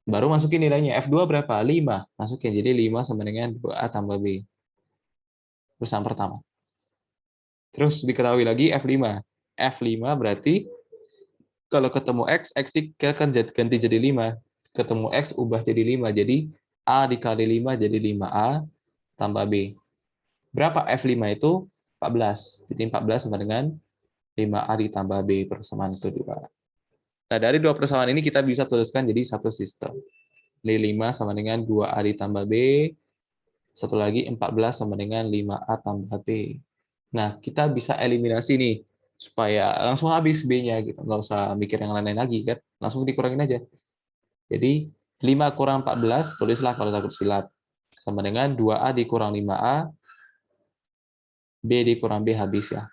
Baru masukin nilainya. F2 berapa? 5. Masukin. Jadi 5 sama dengan 2A tambah B. Terus yang pertama. Terus diketahui lagi F5. F5 berarti kalau ketemu X kan ganti jadi 5. Ketemu X ubah jadi 5. Jadi A dikali 5 jadi 5A tambah B. Berapa F5 itu? 14. Jadi 14 sama dengan 5A ditambah B persamaan kedua. Nah, dari dua persamaan ini kita bisa tuliskan jadi satu sistem. 5 sama dengan 2A ditambah B. Satu lagi 14 sama dengan 5A tambah B. Nah, kita bisa eliminasi nih supaya langsung habis B-nya gitu. Nggak usah mikir yang lain-lain lagi kan. Langsung dikurangin aja. Jadi 5 kurang 14, tulislah kalau takut silap. Sama dengan 2A dikurang 5A, B dikurang B habis ya.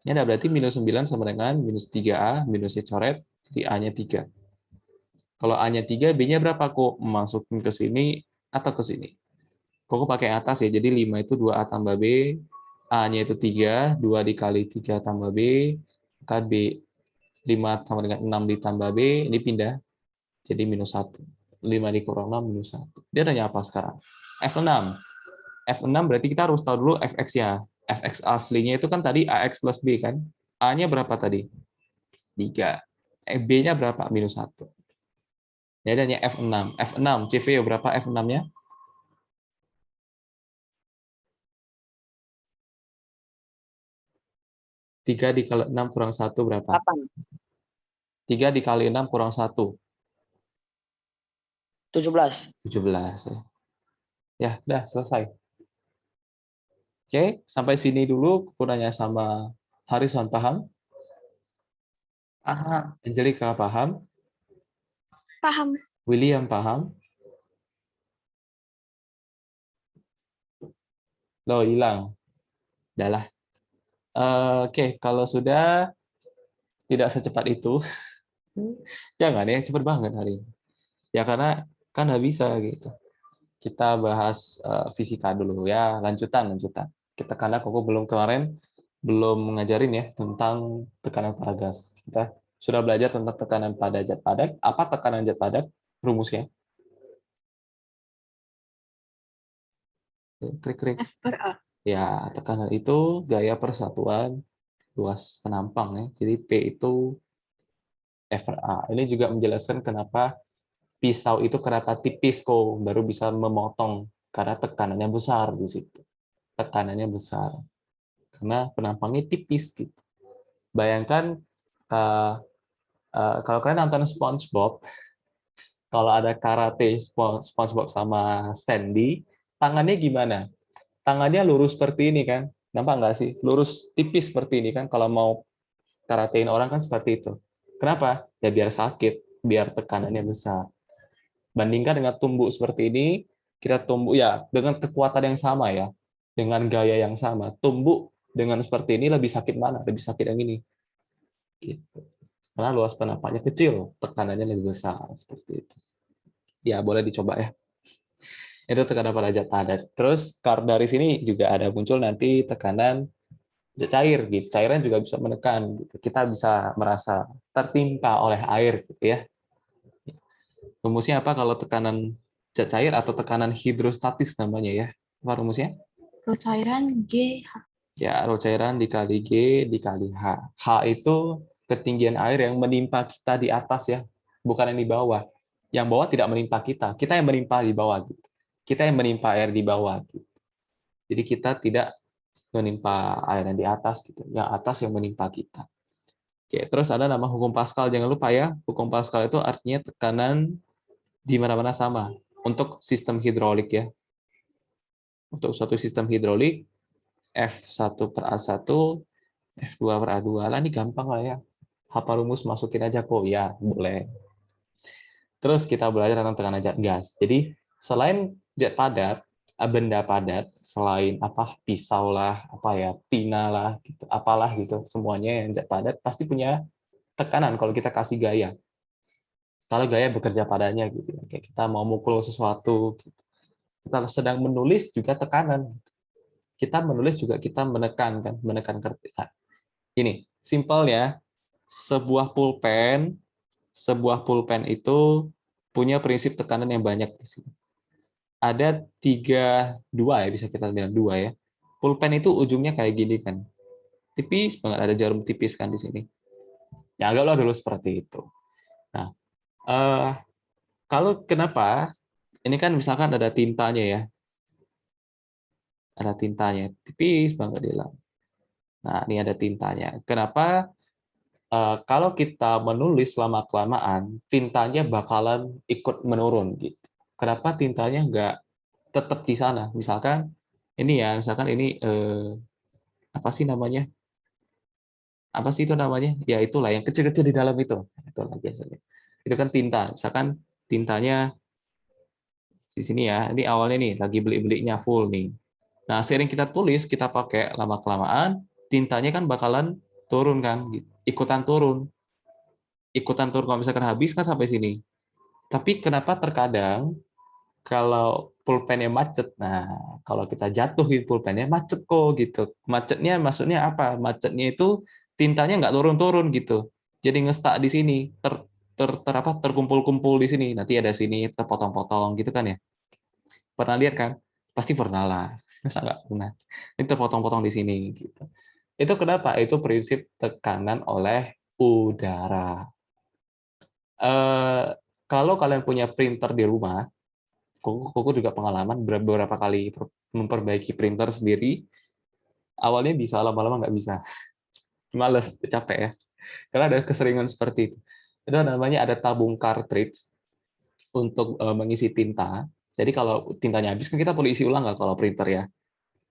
Ini ada berarti minus 9 sama dengan minus 3A, minusnya coret, jadi A-nya 3. Kalau A-nya 3, B-nya berapa kok? Masukin ke sini atau ke sini? Kok pakai atas ya, jadi 5 itu 2A tambah B, A-nya itu 3, 2 dikali 3 tambah B, maka B 5 sama dengan 6 ditambah B, ini pindah, jadi minus 1. 5 dikurang 6, minus 1. Dia nanya apa sekarang? F6. F6 berarti kita harus tahu dulu Fx-nya. Fx aslinya itu kan tadi AX plus B kan? A-nya berapa tadi? 3. B-nya berapa? Minus 1. Ya, adanya F6. F6, CV berapa F6-nya? Tiga dikali 6 kurang 1 berapa? 8. 3 dikali 6 kurang 1. 17. 17. Ya, udah selesai. Oke, sampai sini dulu kurangnya sama Harrison paham? Paham. Angelica paham? Paham. William paham? Loh, hilang. Udah lah. Oke, kalau sudah tidak secepat itu, jangan ya, cepet banget hari ini. Ya karena kan nggak bisa gitu. kita bahas fisika dulu ya, lanjutan. Kita karena Koko belum ngajarin ya tentang tekanan pada gas. Kita sudah belajar tentang tekanan pada zat padat. Apa tekanan zat padat? Rumusnya. Krik. F per A. Ya, tekanan itu gaya persatuan luas penampang ya. Jadi P itu F per A. Ini juga menjelaskan kenapa pisau itu kenapa tipis kok baru bisa memotong karena tekanannya besar di situ. Tekanannya besar karena penampangnya tipis gitu. Bayangkan kalau kalian nonton SpongeBob, kalau ada karate SpongeBob sama Sandy, tangannya gimana? Tangannya lurus seperti ini kan? Nampak nggak sih? Lurus tipis seperti ini kan? Kalau mau karatein orang kan seperti itu. Kenapa? Ya biar sakit, biar tekanannya besar. Bandingkan dengan tumbuk seperti ini, kita tumbuk ya dengan kekuatan yang sama ya, dengan gaya yang sama. Tumbuk dengan seperti ini lebih sakit mana? Lebih sakit yang ini. Gitu. Karena luas penampaknya kecil, tekanannya lebih besar seperti itu. Ya boleh dicoba ya. Itu tekanan pada zat padat. Terus dari sini juga ada muncul nanti tekanan zat cair gitu. Cairan juga bisa menekan gitu. Kita bisa merasa tertimpa oleh air gitu ya. Rumusnya apa kalau tekanan zat cair atau tekanan hidrostatis namanya ya? Apa rumusnya? Rho cairan G. Ya, rho cairan dikali G dikali H. H itu ketinggian air yang menimpa kita di atas ya, bukan yang di bawah. Yang bawah tidak menimpa kita, kita yang menimpa di bawah gitu. Kita yang menimpa air di bawah gitu. Jadi kita tidak menimpa air yang di atas gitu, yang atas yang menimpa kita. Oke, terus ada nama hukum Pascal, jangan lupa ya. Hukum Pascal itu artinya tekanan di mana-mana sama untuk sistem hidrolik ya. Untuk suatu sistem hidrolik F1 per A1, F2 per A2. Lah ini gampang lah ya. Hafal rumus masukin aja kok. Ya, boleh. Terus kita belajar tentang tekanan zat gas. Jadi selain zat padat, benda padat, selain apa pisau lah, apa ya, tina lah, gitu, apalah gitu, semuanya yang zat padat pasti punya tekanan kalau kita kasih gaya. Kalau gaya bekerja padanya gitu, kayak kita mau mukul sesuatu, gitu. Kita sedang menulis juga tekanan. Kita menulis juga kita menekan kan, menekan kertas. Ini simpel ya. Sebuah pulpen itu punya prinsip tekanan yang banyak di sini. Ada dua ya, bisa kita bilang dua ya. Pulpen itu ujungnya kayak gini kan, tipis banget, ada jarum tipis kan di sini. Ya anggaplah dulu seperti itu. Nah, kalau kenapa? Ini kan misalkan ada tintanya ya, ada tintanya, tipis banget dia. Nah, ini ada tintanya. Kenapa? Kalau kita menulis lama-kelamaan, tintanya bakalan ikut menurun gitu. Kenapa tintanya nggak tetap di sana? Misalkan ini ya, misalkan ini apa sih namanya? Apa sih itu namanya? Ya itulah yang kecil-kecil di dalam itu. Itulah biasanya. Itu kan tinta. Misalkan tintanya di sini ya. Ini awalnya nih lagi beli-belinya full nih. Nah, sering kita tulis, kita pakai lama-kelamaan, tintanya kan bakalan turun kan, ikutan turun. Ikutan turun kalau misalkan habis kan sampai sini. Tapi kenapa terkadang kalau pulpennya macet, nah kalau kita jatuhin pulpennya macet kok gitu. Macetnya maksudnya apa? Macetnya itu tintanya nggak turun-turun gitu. Jadi ngestak di sini, terkumpul-kumpul di sini. Nanti ada sini terpotong-potong gitu kan ya. Pernah lihat kan? Pasti pernah lah. Masa nggak pernah? Ini terpotong-potong di sini gitu. Itu kenapa? Itu prinsip tekanan oleh udara. Kalau kalian punya printer di rumah, Koko juga pengalaman beberapa kali memperbaiki printer sendiri. Awalnya bisa, lama-lama nggak bisa. Males, capek ya. Karena ada keseringan seperti itu. Itu namanya ada tabung cartridge untuk mengisi tinta. Jadi kalau tintanya habis kan kita perlu isi ulang nggak kalau printer ya.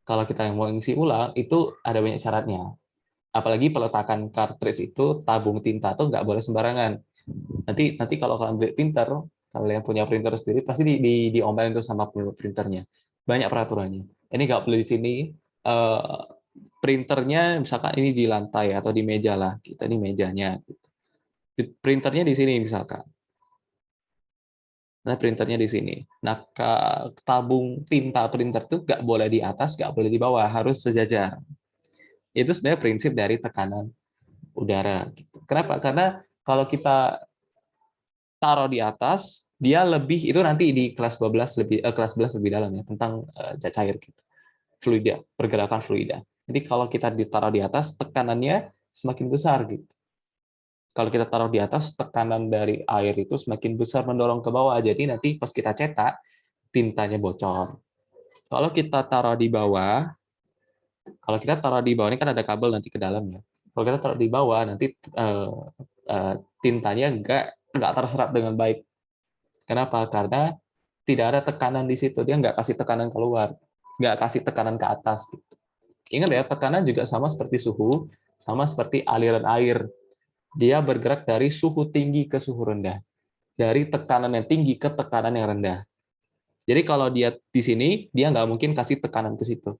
Kalau kita yang mau isi ulang itu ada banyak syaratnya. Apalagi peletakan cartridge itu tabung tinta tuh nggak boleh sembarangan. Nanti kalau kalian beli printer, kalian punya printer sendiri pasti diomelin tuh sama printernya. Banyak peraturannya. Ini nggak boleh di sini. Printernya misalkan ini di lantai atau di meja lah. Kita ini mejanya. Printernya di sini misalkan. Nah, printernya di sini. Nah, tabung tinta printer itu nggak boleh di atas, nggak boleh di bawah, harus sejajar. Itu sebenarnya prinsip dari tekanan udara. Kenapa? Karena kalau kita taruh di atas, dia lebih, itu nanti di kelas 12 kelas 11 lebih dalam ya, tentang zat cair gitu. Fluida, pergerakan fluida. Jadi kalau kita ditaruh di atas, tekanannya semakin besar gitu. Kalau kita taruh di atas, tekanan dari air itu semakin besar mendorong ke bawah. Jadi nanti pas kita cetak, tintanya bocor. Kalau kita taruh di bawah, ini kan ada kabel nanti ke dalam ya. Kalau kita taruh di bawah, nanti tintanya nggak terserap dengan baik. Kenapa? Karena tidak ada tekanan di situ. Dia nggak kasih tekanan keluar, nggak kasih tekanan ke atas. Gitu. Ingat ya, tekanan juga sama seperti suhu, sama seperti aliran air. Dia bergerak dari suhu tinggi ke suhu rendah. Dari tekanan yang tinggi ke tekanan yang rendah. Jadi kalau dia di sini, dia nggak mungkin kasih tekanan ke situ.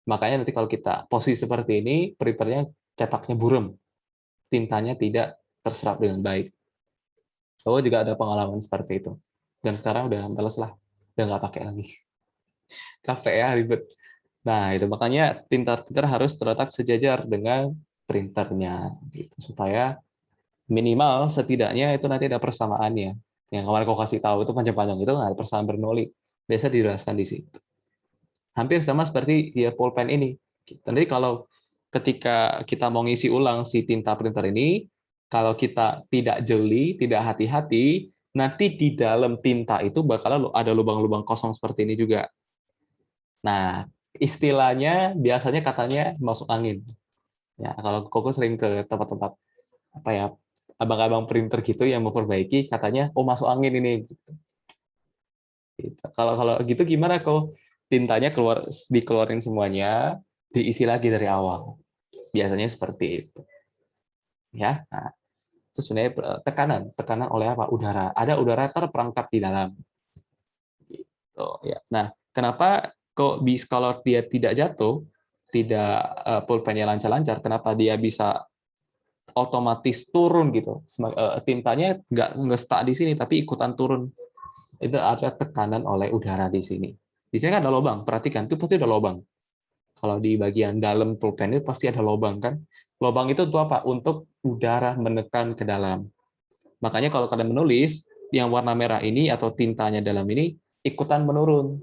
Makanya nanti kalau kita posisi seperti ini, printernya cetaknya buram. Tintanya tidak terserap dengan baik. Aku juga ada pengalaman seperti itu. Dan sekarang udah males lah. Udah nggak pakai lagi. Capek ya, ribet. Nah, itu makanya printer harus terletak sejajar dengan printernya. Gitu. Supaya minimal setidaknya itu nanti ada persamaannya. Yang kemarin aku kasih tahu itu panjang-panjang itu ada persamaan Bernoulli. Biasa dijelaskan di situ. Hampir sama seperti ya pulpen ini. Jadi kalau ketika kita mau ngisi ulang si tinta printer ini, kalau kita tidak jeli, tidak hati-hati, nanti di dalam tinta itu bakal ada lubang-lubang kosong seperti ini juga. Nah, istilahnya biasanya katanya masuk angin. Ya, kalau Koko sering ke tempat-tempat apa ya, abang-abang printer gitu yang memperbaiki, katanya oh masuk angin ini. Gitu. Kalau gitu gimana kok? Tintanya dikeluarin semuanya, diisi lagi dari awal. Biasanya seperti itu. Ya. Nah, itu sebenarnya tekanan oleh apa? Udara. Ada udara terperangkap di dalam. Gitu, ya. Nah, kenapa kok bisa kalau dia tidak jatuh, tidak pulpennya lancar-lancar, kenapa dia bisa otomatis turun gitu? Tintanya nggak stuck di sini, tapi ikutan turun. Itu ada tekanan oleh udara di sini. Di sini kan ada lubang, perhatikan, itu pasti ada lubang. Kalau di bagian dalam pulpen itu pasti ada lubang kan? Lubang itu tuh apa? Untuk udara menekan ke dalam. Makanya kalau kalian menulis, yang warna merah ini atau tintanya dalam ini ikutan menurun.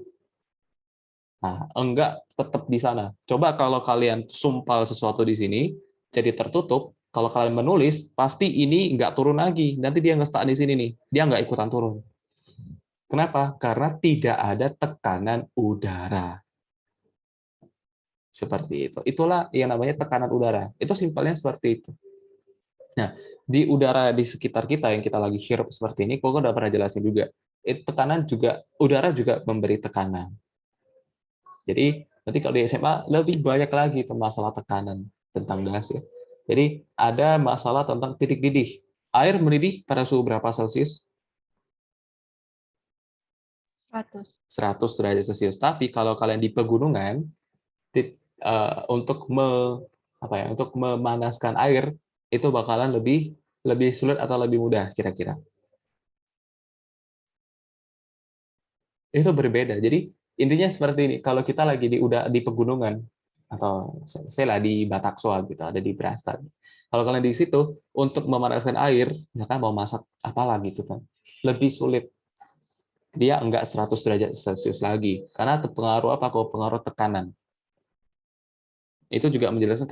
Nah, enggak tetap di sana. Coba kalau kalian sumpal sesuatu di sini, jadi tertutup, kalau kalian menulis, pasti ini enggak turun lagi. Nanti dia nge-stuck di sini nih. Dia enggak ikutan turun. Kenapa? Karena tidak ada tekanan udara. Seperti itu. Itulah yang namanya tekanan udara. Itu simpelnya seperti itu. Nah, di udara di sekitar kita yang kita lagi hirup seperti ini, Koko udah pernah jelasin juga. Tekanan juga, udara juga memberi tekanan. Jadi, nanti kalau di SMA lebih banyak lagi masalah tekanan tentang gas ya. Jadi, ada masalah tentang titik didih. Air mendidih pada suhu berapa Celcius? 100. 100 derajat Celcius. Tapi kalau kalian di pegunungan, untuk untuk memanaskan air itu bakalan lebih sulit atau lebih mudah kira-kira. Itu berbeda. Jadi intinya seperti ini. Kalau kita lagi di pegunungan atau saya lah di Bataksoa gitu, ada di Brastad. Kalau kalian di situ untuk memanaskan air, misalkan mau masak apalah gitu kan, lebih sulit. Dia enggak 100 derajat Celcius lagi karena terpengaruh apa? Kok pengaruh tekanan. Itu juga menjelaskan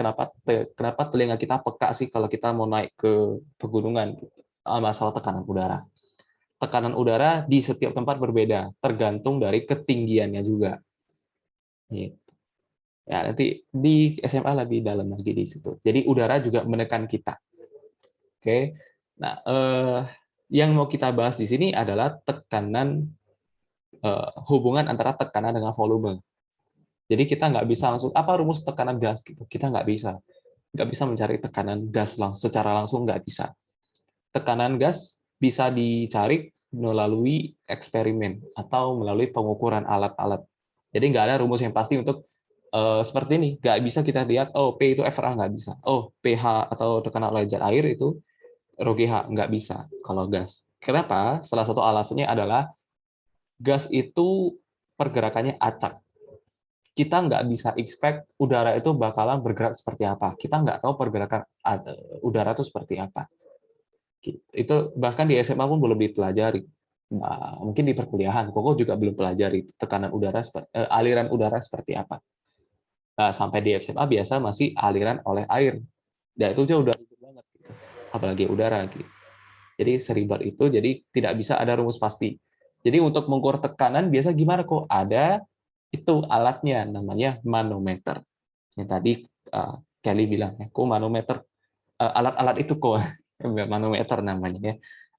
kenapa telinga kita peka sih kalau kita mau naik ke pegunungan, masalah tekanan udara. Tekanan udara di setiap tempat berbeda, tergantung dari ketinggiannya juga. Gitu. Ya, nanti di SMA lebih dalam lagi di situ. Jadi udara juga menekan kita. Oke. Nah, yang mau kita bahas di sini adalah tekanan, hubungan antara tekanan dengan volume. Jadi kita nggak bisa langsung apa rumus tekanan gas gitu. Kita nggak bisa mencari tekanan gas secara langsung, nggak bisa. Tekanan gas bisa dicari melalui eksperimen atau melalui pengukuran alat-alat. Jadi nggak ada rumus yang pasti untuk seperti ini. Nggak bisa kita lihat, oh P itu FRA, nggak bisa. Oh pH atau tekanan oleh zat air itu ρGH, nggak bisa kalau gas. Kenapa? Salah satu alasannya adalah gas itu pergerakannya acak. Kita nggak bisa expect udara itu bakalan bergerak seperti apa. Kita nggak tahu pergerakan udara itu seperti apa. Itu bahkan di SMA pun belum dipelajari. Nah, mungkin di perkuliahan, Koko juga belum pelajari tekanan udara, aliran udara seperti apa. Nah, sampai di SMA biasa masih aliran oleh air. Dan itu udah ribet banget, gitu. Apalagi udara. Gitu. Jadi seribet itu, jadi tidak bisa ada rumus pasti. Jadi untuk mengukur tekanan biasa gimana kok? Ada itu alatnya, namanya manometer. Yang tadi Kelly bilang, kok manometer, alat-alat itu kok manometer namanya ya.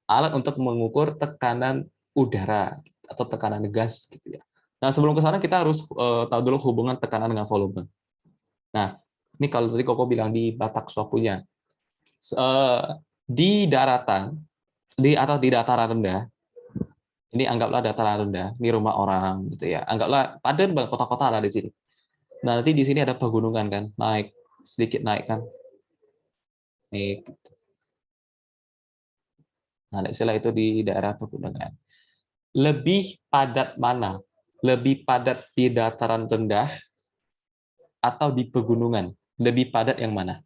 Alat untuk mengukur tekanan udara atau tekanan gas gitu ya. Nah, sebelum ke sana kita harus tahu dulu hubungan tekanan dengan volume. Nah, ini kalau tadi Koko bilang di Batak Swapunya, di daratan atau di dataran rendah, ini anggaplah dataran rendah, ini rumah orang gitu ya. Anggaplah padan kota-kota lah di sini. Nah, nanti di sini ada pegunungan kan, naik sedikit naik kan. Naik. Nah, istilah itu di daerah pegunungan. Lebih padat mana? Lebih padat di dataran rendah atau di pegunungan? Lebih padat yang mana?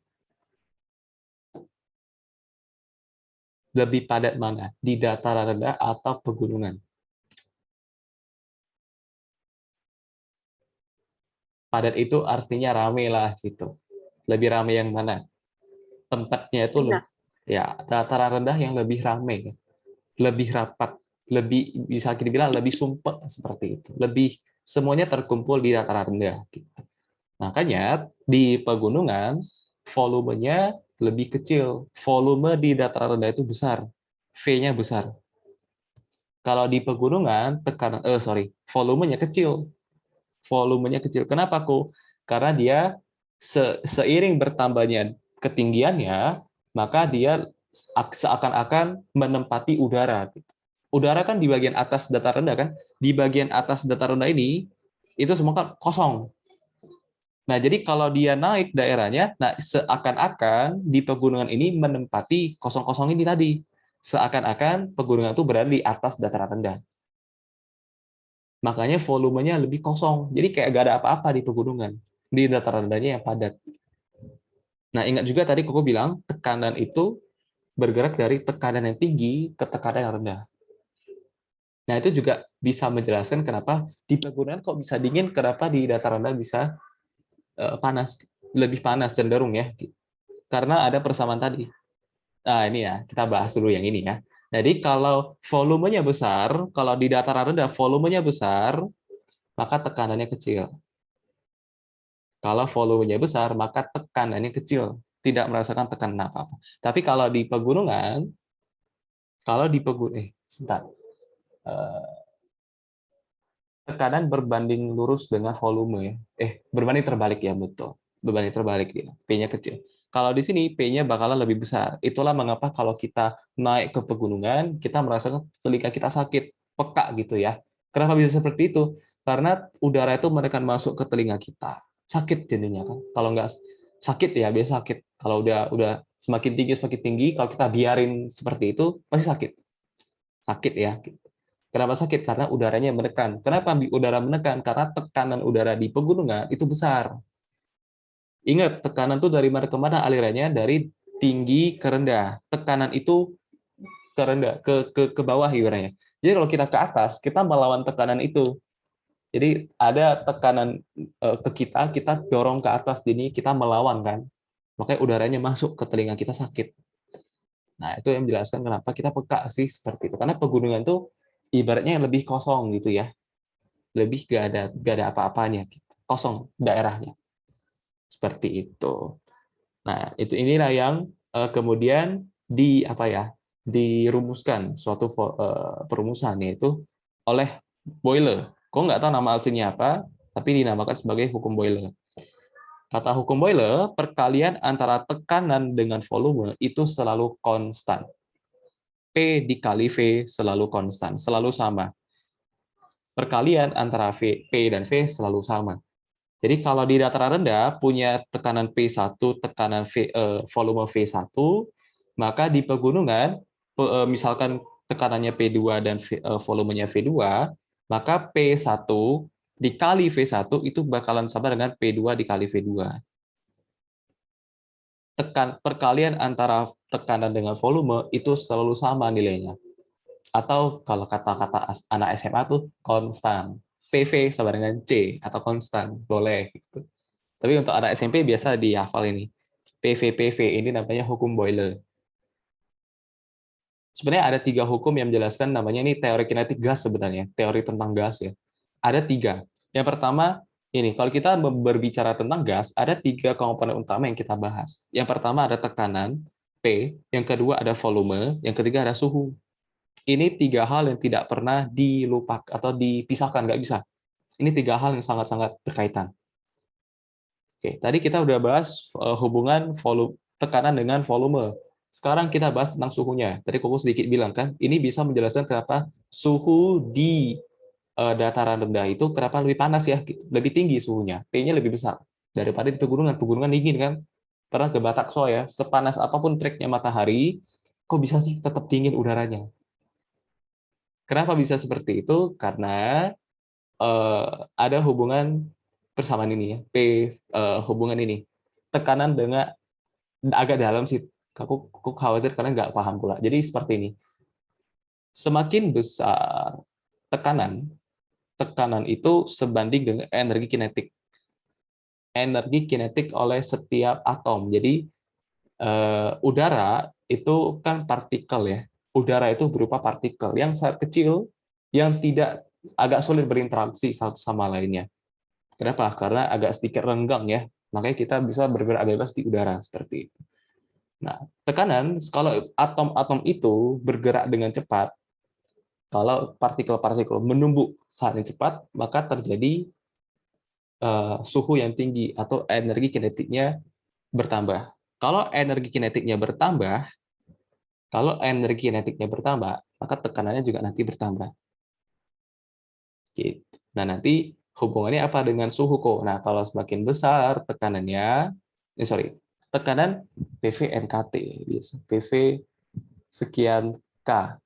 Lebih padat mana? Di dataran rendah atau pegunungan? Padat itu artinya rame lah gitu. Lebih rame yang mana? Tempatnya itu ya dataran rendah yang lebih rame, lebih rapat, lebih bisa dibilang lebih sumpek seperti itu. Lebih semuanya terkumpul di dataran rendah. Gitu. Makanya di pegunungan volumenya lebih kecil. Volume di dataran rendah itu besar. V-nya besar. Kalau di pegunungan volumenya kecil. Volumenya kecil. Kenapa kok? Karena dia seiring bertambahnya ketinggiannya, maka dia seakan-akan menempati udara. Udara kan di bagian atas dataran rendah kan? Di bagian atas dataran rendah ini itu semua kan kosong. Nah, jadi kalau dia naik daerahnya, nah seakan-akan di pegunungan ini menempati kosong-kosong ini tadi. Seakan-akan pegunungan itu berada di atas dataran rendah. Makanya volumenya lebih kosong. Jadi kayak gak ada apa-apa di pegunungan. Di dataran rendahnya yang padat. Nah, ingat juga tadi Koko bilang, tekanan itu bergerak dari tekanan yang tinggi ke tekanan yang rendah. Nah, itu juga bisa menjelaskan kenapa di pegunungan kok bisa dingin, kenapa di dataran rendah bisa panas, lebih panas cenderung ya, karena ada persamaan tadi. Nah ini ya, kita bahas dulu yang ini ya. Jadi kalau volumenya besar, kalau di dataran rendah volumenya besar, maka tekanannya kecil. Kalau volumenya besar, maka tekanannya kecil, tidak merasakan tekanan apa-apa. Tapi kalau di pegunungan, sebentar. Tekanan berbanding lurus dengan volume ya. Berbanding terbalik ya, betul. Berbanding terbalik ya. P-nya kecil. Kalau di sini P-nya bakalan lebih besar. Itulah mengapa kalau kita naik ke pegunungan, kita merasakan telinga kita sakit, peka gitu ya. Kenapa bisa seperti itu? Karena udara itu menekan masuk ke telinga kita. Sakit jadinya kan. Kalau nggak sakit ya biasa sakit. Kalau udah semakin tinggi, kalau kita biarin seperti itu pasti sakit. Sakit ya. Kenapa sakit? Karena udaranya menekan. Kenapa udara menekan? Karena tekanan udara di pegunungan itu besar. Ingat, tekanan itu dari mana ke mana alirannya? Dari tinggi ke rendah. Tekanan itu ke rendah, ke bawah ibaratnya. Jadi kalau kita ke atas, kita melawan tekanan itu. Jadi ada tekanan ke kita dorong ke atas, jadi kita melawan kan. Makanya udaranya masuk ke telinga kita sakit. Nah, itu yang menjelaskan kenapa kita peka sih seperti itu. Karena pegunungan tuh ibaratnya lebih kosong gitu ya, lebih gak ada apa-apanya gitu. Kosong daerahnya seperti itu. Nah inilah yang kemudian dirumuskan suatu perumusan yaitu oleh Boyle. Kok nggak tahu nama aslinya apa, tapi dinamakan sebagai hukum Boyle. Kata hukum Boyle, perkalian antara tekanan dengan volume itu selalu konstan. P dikali V selalu konstan, selalu sama. Perkalian antara P dan V selalu sama. Jadi kalau di dataran rendah punya tekanan P1, tekanan volume V1, maka di pegunungan misalkan tekanannya P2 dan volumenya V2, maka P1 dikali V1 itu bakalan sama dengan P2 dikali V2. Perkalian antara tekanan dengan volume itu selalu sama nilainya. Atau kalau kata-kata anak SMA tuh konstan. PV sama dengan C atau konstan, boleh gitu. Tapi untuk anak SMP biasa dihafal ini. PV ini namanya hukum Boyle. Sebenarnya ada 3 hukum yang menjelaskan, namanya ini teori kinetik gas sebenarnya, teori tentang gas ya. Ada 3. Yang pertama, ini kalau kita berbicara tentang gas, ada 3 komponen utama yang kita bahas. Yang pertama ada tekanan, P, yang kedua ada volume, yang ketiga ada suhu. Ini 3 hal yang tidak pernah dilupakan atau dipisahkan, nggak bisa. Ini 3 hal yang sangat-sangat berkaitan. Oke, tadi kita udah bahas hubungan tekanan dengan volume. Sekarang kita bahas tentang suhunya. Tadi Koko sedikit bilang kan, ini bisa menjelaskan kenapa suhu di dataran rendah itu kenapa lebih panas ya, gitu. Lebih tinggi suhunya, T-nya lebih besar daripada di pegunungan. Pegunungan dingin kan. Pernah ke Batakso ya, sepanas apapun treknya matahari, kok bisa sih tetap dingin udaranya? Kenapa bisa seperti itu? Karena ada hubungan persamaan ini ya, hubungan ini. Tekanan dengan agak dalam sih, aku khawatir karena nggak paham pula. Jadi seperti ini. Semakin besar tekanan itu sebanding dengan energi kinetik. Energi kinetik oleh setiap atom. Jadi udara itu kan partikel ya. Udara itu berupa partikel yang sangat kecil, yang tidak agak sulit berinteraksi satu sama lainnya. Kenapa? Karena agak sedikit renggang ya. Makanya kita bisa bergerak bebas di udara seperti itu. Nah, tekanan kalau atom-atom itu bergerak dengan cepat, kalau partikel-partikel menumbuk saat yang cepat, maka terjadi suhu yang tinggi atau energi kinetiknya bertambah. Kalau energi kinetiknya bertambah, maka tekanannya juga nanti bertambah. Gitu. Nah, nanti hubungannya apa dengan suhu kok? Nah, kalau semakin besar tekanannya, tekanan PV NKT, PV sekian K.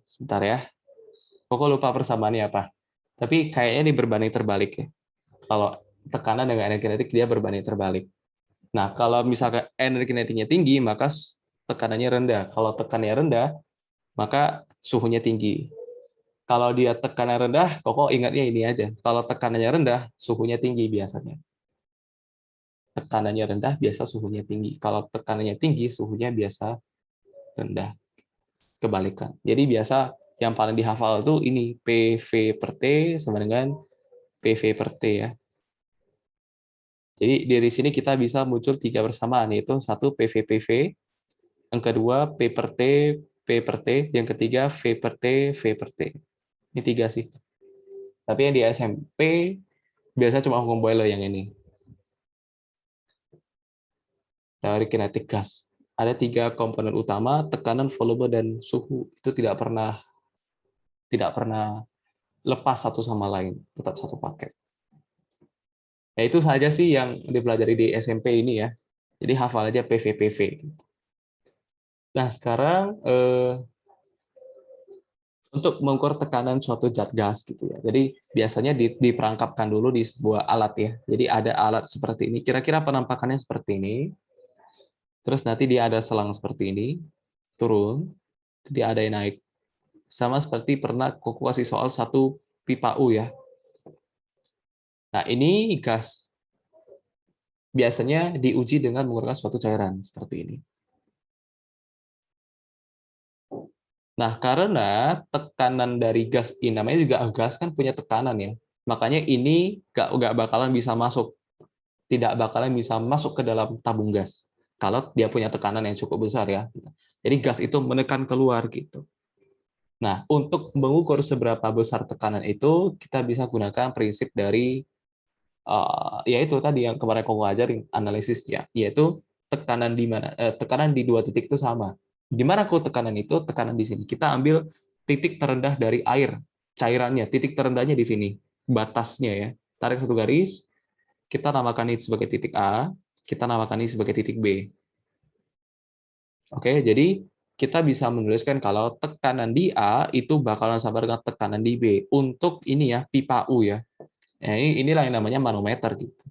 Sebentar ya. Kok lupa persamaannya apa? Tapi kayaknya ini berbanding terbalik ya. Kalau tekanan dengan energi kinetik dia berbanding terbalik. Nah, kalau misalkan energi kinetiknya tinggi, maka tekanannya rendah. Kalau tekanannya rendah, maka suhunya tinggi. Kalau dia tekanan rendah, Koko ingatnya ini aja. Kalau tekanannya rendah, suhunya tinggi biasanya. Tekanannya rendah, biasa suhunya tinggi. Kalau tekanannya tinggi, suhunya biasa rendah. Kebalikan. Jadi biasa yang paling dihafal itu ini, PV per T sama dengan PV per T ya. Jadi dari sini kita bisa muncul 3 persamaan, yaitu 1 PV-PV, yang kedua P per T, P per T, yang ketiga V per T, V per T. Ini 3 sih. Tapi yang di SMP biasa cuma hukum Boyle yang ini. Teori kinetik gas. Ada 3 komponen utama, tekanan, volume, dan suhu. Itu tidak pernah lepas satu sama lain, tetap satu paket. Ya itu saja sih yang dipelajari di SMP ini ya. Jadi hafal aja PV-PV. Nah sekarang untuk mengukur tekanan suatu zat gas gitu ya. Jadi biasanya diperangkapkan dulu di sebuah alat ya. Jadi ada alat seperti ini. Kira-kira penampakannya seperti ini. Terus nanti dia ada selang seperti ini, turun, dia ada yang naik. Sama seperti pernah Koko kasih soal satu pipa U ya. Nah ini gas. Biasanya diuji dengan menggunakan suatu cairan seperti ini. Nah, karena tekanan dari gas ini, namanya juga gas kan punya tekanan ya. Makanya ini nggak bakalan bisa masuk. Tidak bakalan bisa masuk ke dalam tabung gas. Kalau dia punya tekanan yang cukup besar ya. Jadi gas itu menekan keluar gitu. Nah, untuk mengukur seberapa besar tekanan itu, kita bisa gunakan prinsip dari yaitu tadi yang kemarin Koko ajarin analisisnya, yaitu tekanan di mana tekanan di 2 titik itu sama. Di mana kok tekanan itu? Tekanan di sini. Kita ambil titik terendah dari air, cairannya, titik terendahnya di sini, batasnya ya. Tarik satu garis, kita namakan ini sebagai titik A, kita namakan ini sebagai titik B. Oke, jadi kita bisa menuliskan kalau tekanan di A itu bakalan sama dengan tekanan di B. Untuk ini ya, pipa U ya. Nah, inilah yang namanya manometer gitu.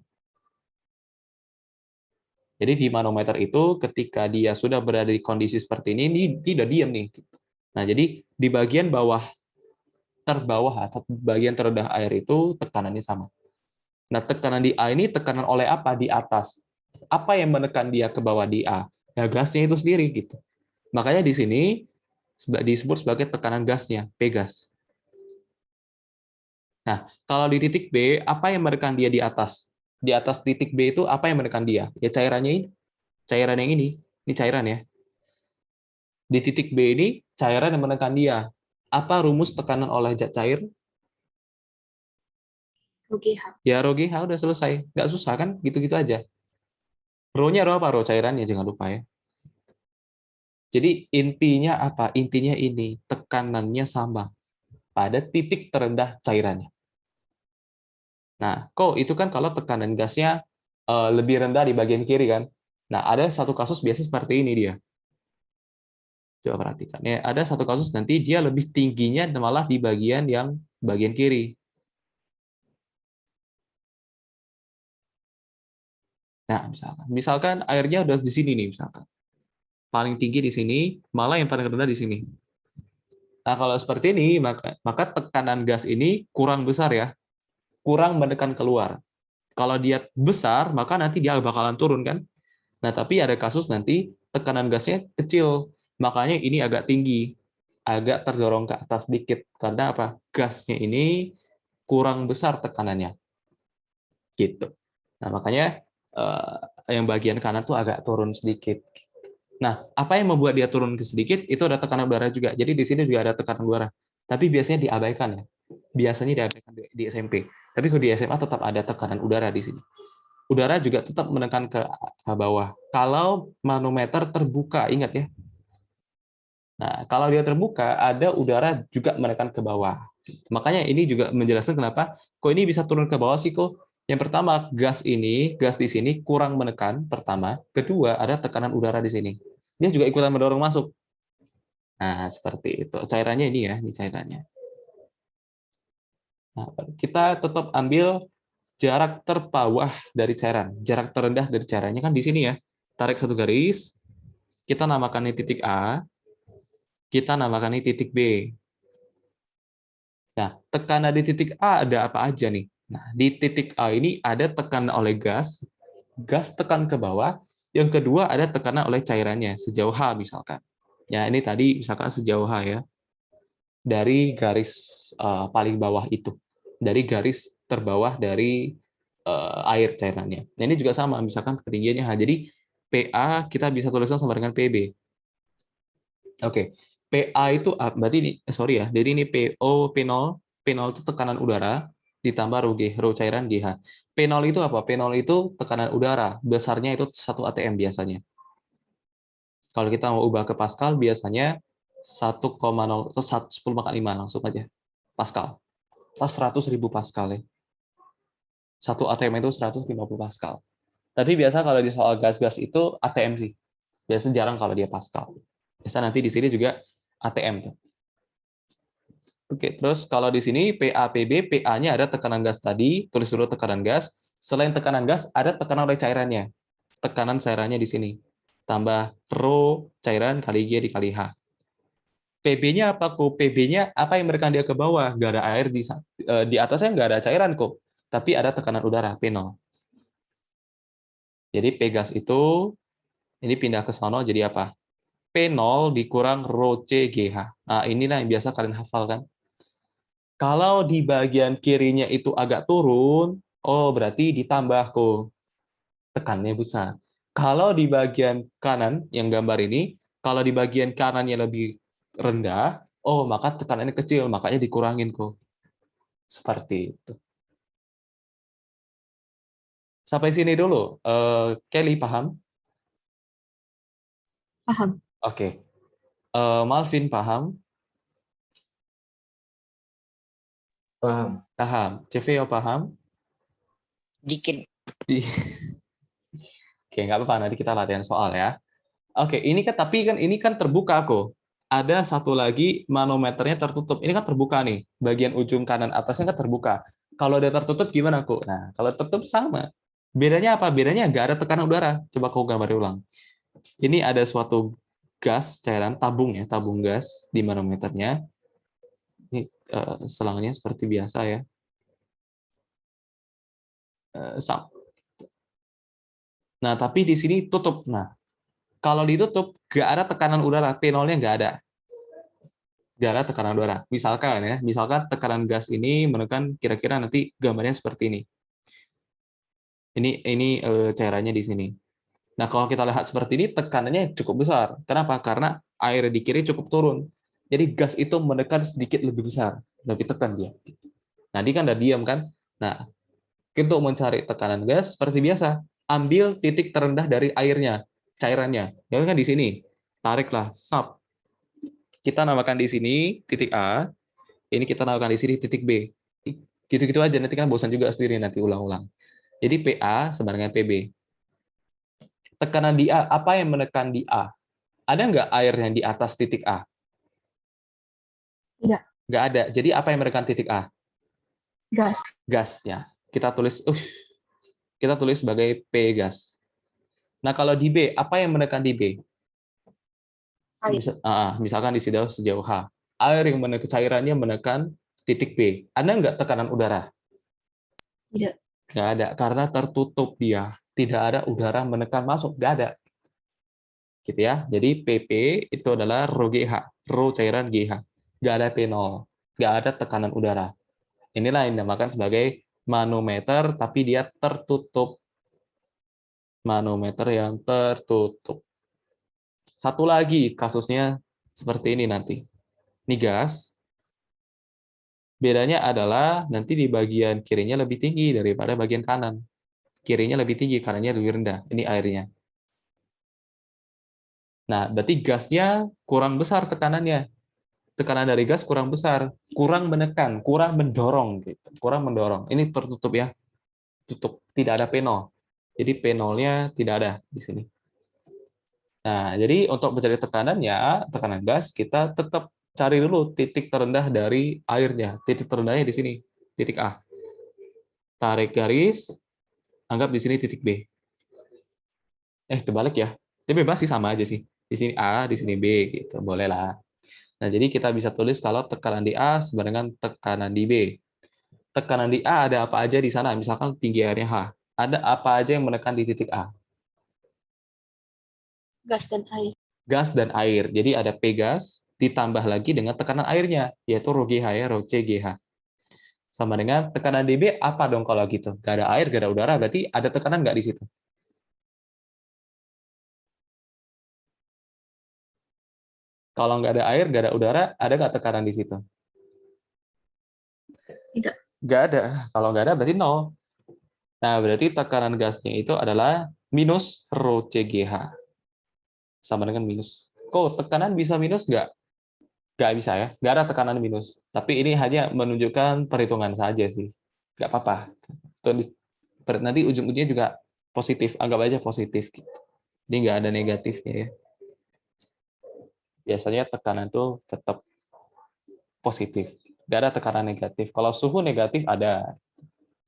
Jadi di manometer itu ketika dia sudah berada di kondisi seperti ini, dia udah diam nih. Gitu. Nah, jadi di bagian terbawah atau bagian terendah air itu tekanannya sama. Nah, tekanan di A ini tekanan oleh apa? Di atas. Apa yang menekan dia ke bawah di A? Ya, gasnya itu sendiri gitu. Makanya di sini disebut sebagai tekanan gasnya, P gas. Nah, kalau di titik B, apa yang menekan dia di atas? Di atas titik B itu apa yang menekan dia? Ya cairannya ini. Cairan yang ini. Ini cairan ya. Di titik B ini cairan yang menekan dia. Apa rumus tekanan oleh zat cair? UGH. Ya rho GH udah selesai. Nggak susah kan? Gitu-gitu aja. Rho-nya rho apa? Rho cairannya, jangan lupa ya. Jadi intinya apa? Intinya ini, tekanannya sama pada titik terendah cairannya. Nah, kok itu kan kalau tekanan gasnya lebih rendah di bagian kiri kan? Nah, ada satu kasus biasa seperti ini dia. Coba perhatikan. Ya, ada satu kasus nanti dia lebih tingginya malah di bagian yang bagian kiri. Nah, misalkan airnya udah di sini nih misalkan. Paling tinggi di sini, malah yang paling rendah di sini. Nah, kalau seperti ini, maka tekanan gas ini kurang besar ya. Kurang menekan keluar. Kalau dia besar, maka nanti dia bakalan turun kan? Nah, tapi ada kasus nanti tekanan gasnya kecil. Makanya ini agak tinggi. Agak terdorong ke atas sedikit. Karena apa? Gasnya ini kurang besar tekanannya. Gitu. Nah, makanya yang bagian kanan tuh agak turun sedikit. Nah, apa yang membuat dia turun ke sedikit? Itu ada tekanan udara juga. Jadi di sini juga ada tekanan udara. Tapi biasanya diabaikan ya. Biasanya diabaikan di SMP. Tapi kalau di SMA tetap ada tekanan udara di sini. Udara juga tetap menekan ke bawah. Kalau manometer terbuka, ingat ya. Nah, kalau dia terbuka, ada udara juga menekan ke bawah. Makanya ini juga menjelaskan kenapa kok ini bisa turun ke bawah sih kok. Yang pertama, gas di sini kurang menekan, pertama. Kedua, ada tekanan udara di sini. Dia juga ikutan mendorong masuk. Nah, seperti itu. Cairannya ini ya, ini cairannya. Nah, kita tetap ambil jarak terbawah dari cairan. Jarak terendah dari cairannya kan di sini ya. Tarik satu garis, kita namakan ini titik A, kita namakan ini titik B. Nah, tekanan di titik A ada apa aja nih? Nah, di titik A ini ada tekanan oleh gas tekan ke bawah. Yang kedua ada tekanan oleh cairannya, sejauh H misalkan. Ya, ini tadi misalkan sejauh H ya. Dari garis paling bawah itu. Dari garis terbawah dari air cairannya. Nah, ini juga sama, misalkan ketinggiannya H. Jadi, PA kita bisa tuliskan sama dengan PB. Oke. PA itu berarti ini sorry ya. Jadi ini PO P0, P0 itu tekanan udara ditambah rho G, rho cairan GH. P0 itu apa? P0 itu tekanan udara, besarnya itu 1 atm biasanya. Kalau kita mau ubah ke Pascal biasanya 1,0 atau 10 × 5 langsung aja. Pascal. Atau 100.000 Pascal ya. 1 atm itu 150 Pascal. Tapi biasa kalau di soal gas-gas itu atm sih. Biasa jarang kalau dia Pascal. Biasa nanti di sini juga ATM tuh. Oke, terus kalau di sini PAPB, PA-nya ada tekanan gas tadi, tulis dulu tekanan gas. Selain tekanan gas, ada tekanan oleh cairannya. Tekanan cairannya di sini. Tambah rho cairan kali G dikali H. PB-nya apa kok? PB-nya apa yang menekan dia ke bawah? Nggak ada air di atasnya, nggak ada cairan kok. Tapi ada tekanan udara, P0. Jadi P gas itu, ini pindah ke sono jadi apa? P0 dikurang rho C GH. Nah, inilah yang biasa kalian hafal kan. Kalau di bagian kirinya itu agak turun, oh berarti ditambah kok tekannya besar. Kalau di bagian kanan yang gambar ini, kalau di bagian kanannya lebih rendah, oh maka tekanannya kecil, makanya dikurangin kok. Seperti itu. Sampai sini dulu. Kelly paham? Paham. Oke. Malvin paham? Paham. Paham. Cevio paham? Dikit. Oke, nggak apa-apa. Nanti kita latihan soal ya. Oke, ini kan tapi kan ini kan terbuka kok. Ada satu lagi manometernya tertutup. Ini kan terbuka nih. Bagian ujung kanan atasnya kan terbuka. Kalau dia tertutup gimana kok? Nah, kalau tertutup sama. Bedanya apa? Bedanya nggak ada tekanan udara. Coba kau gambar ulang. Ini ada suatu gas cairan tabung ya, tabung gas di manometernya. Ini selangnya seperti biasa ya. Nah, tapi di sini tutup. Nah, kalau ditutup, nggak ada tekanan udara, P0-nya nggak ada. Nggak ada tekanan udara. Misalkan tekanan gas ini menekan kira-kira nanti gambarnya seperti ini. Ini cairannya di sini. Nah, kalau kita lihat seperti ini, tekanannya cukup besar. Kenapa? Karena air di kiri cukup turun. Jadi gas itu menekan sedikit lebih besar, lebih tekan dia. Nah, dia kan udah diam kan? Nah, untuk mencari tekanan gas seperti biasa, ambil titik terendah dari airnya, cairannya. Ya kan di sini. Tariklah, sap. Kita namakan di sini titik A, ini kita namakan di sini titik B. Gitu-gitu aja, nanti kan bosan juga sendiri nanti ulang-ulang. Jadi PA sama dengan PB. Tekanan di A, apa yang menekan di A? Ada nggak air yang di atas titik A? Tidak. Nggak ada. Jadi apa yang menekan titik A? Gas. Gasnya. Kita tulis sebagai P gas. Nah, kalau di B, apa yang menekan di B? Air. Misalkan di sejauh H. Air yang menekan cairannya menekan titik B. Ada nggak tekanan udara? Tidak. Nggak ada, karena tertutup dia. Tidak ada udara menekan masuk, nggak ada. Gitu ya. Jadi PP itu adalah rho GH, rho cairan GH. Nggak ada P0, nggak ada tekanan udara. Inilah yang dinamakan sebagai manometer, tapi dia tertutup. Manometer yang tertutup. Satu lagi kasusnya seperti ini nanti. Ini gas. Bedanya adalah nanti di bagian kirinya lebih tinggi daripada bagian kanan. Kirinya lebih tinggi, kanannya lebih rendah. Ini airnya. Nah, berarti gasnya kurang besar tekanannya. Tekanan dari gas kurang besar, kurang menekan, kurang mendorong gitu. Kurang mendorong. Ini tertutup ya. Tutup, tidak ada P0. Jadi P0-nya tidak ada di sini. Nah, jadi untuk mencari tekanannya, tekanan gas, kita tetap cari dulu titik terendah dari airnya. Titik terendahnya di sini, titik A. Tarik garis, anggap di sini titik B. Terbalik ya. Tapi bebas sih, sama aja sih. Di sini A, di sini B, gitu. Boleh lah. Nah, jadi kita bisa tulis kalau tekanan di A sama dengan tekanan di B. Tekanan di A ada apa aja di sana? Misalkan tinggi airnya H. Ada apa aja yang menekan di titik A? Gas dan air. Gas dan air. Jadi ada P gas ditambah lagi dengan tekanan airnya, yaitu rho GH ya, rho CGH. Sama dengan tekanan dB apa dong kalau gitu? Gak ada air, gak ada udara, berarti ada tekanan nggak di situ? Kalau nggak ada air, nggak ada udara, ada nggak tekanan di situ? Tidak. Nggak ada. Kalau nggak ada, berarti nol. Nah, berarti tekanan gasnya itu adalah minus rho CGH. Sama dengan minus. Kok tekanan bisa minus nggak? Nggak bisa ya. Nggak ada tekanan minus. Tapi ini hanya menunjukkan perhitungan saja sih. Nggak apa-apa. Nanti ujung-ujungnya juga positif. Anggap aja positif. Gitu. Jadi nggak ada negatifnya ya. Biasanya tekanan itu tetap positif. Nggak ada tekanan negatif. Kalau suhu negatif ada.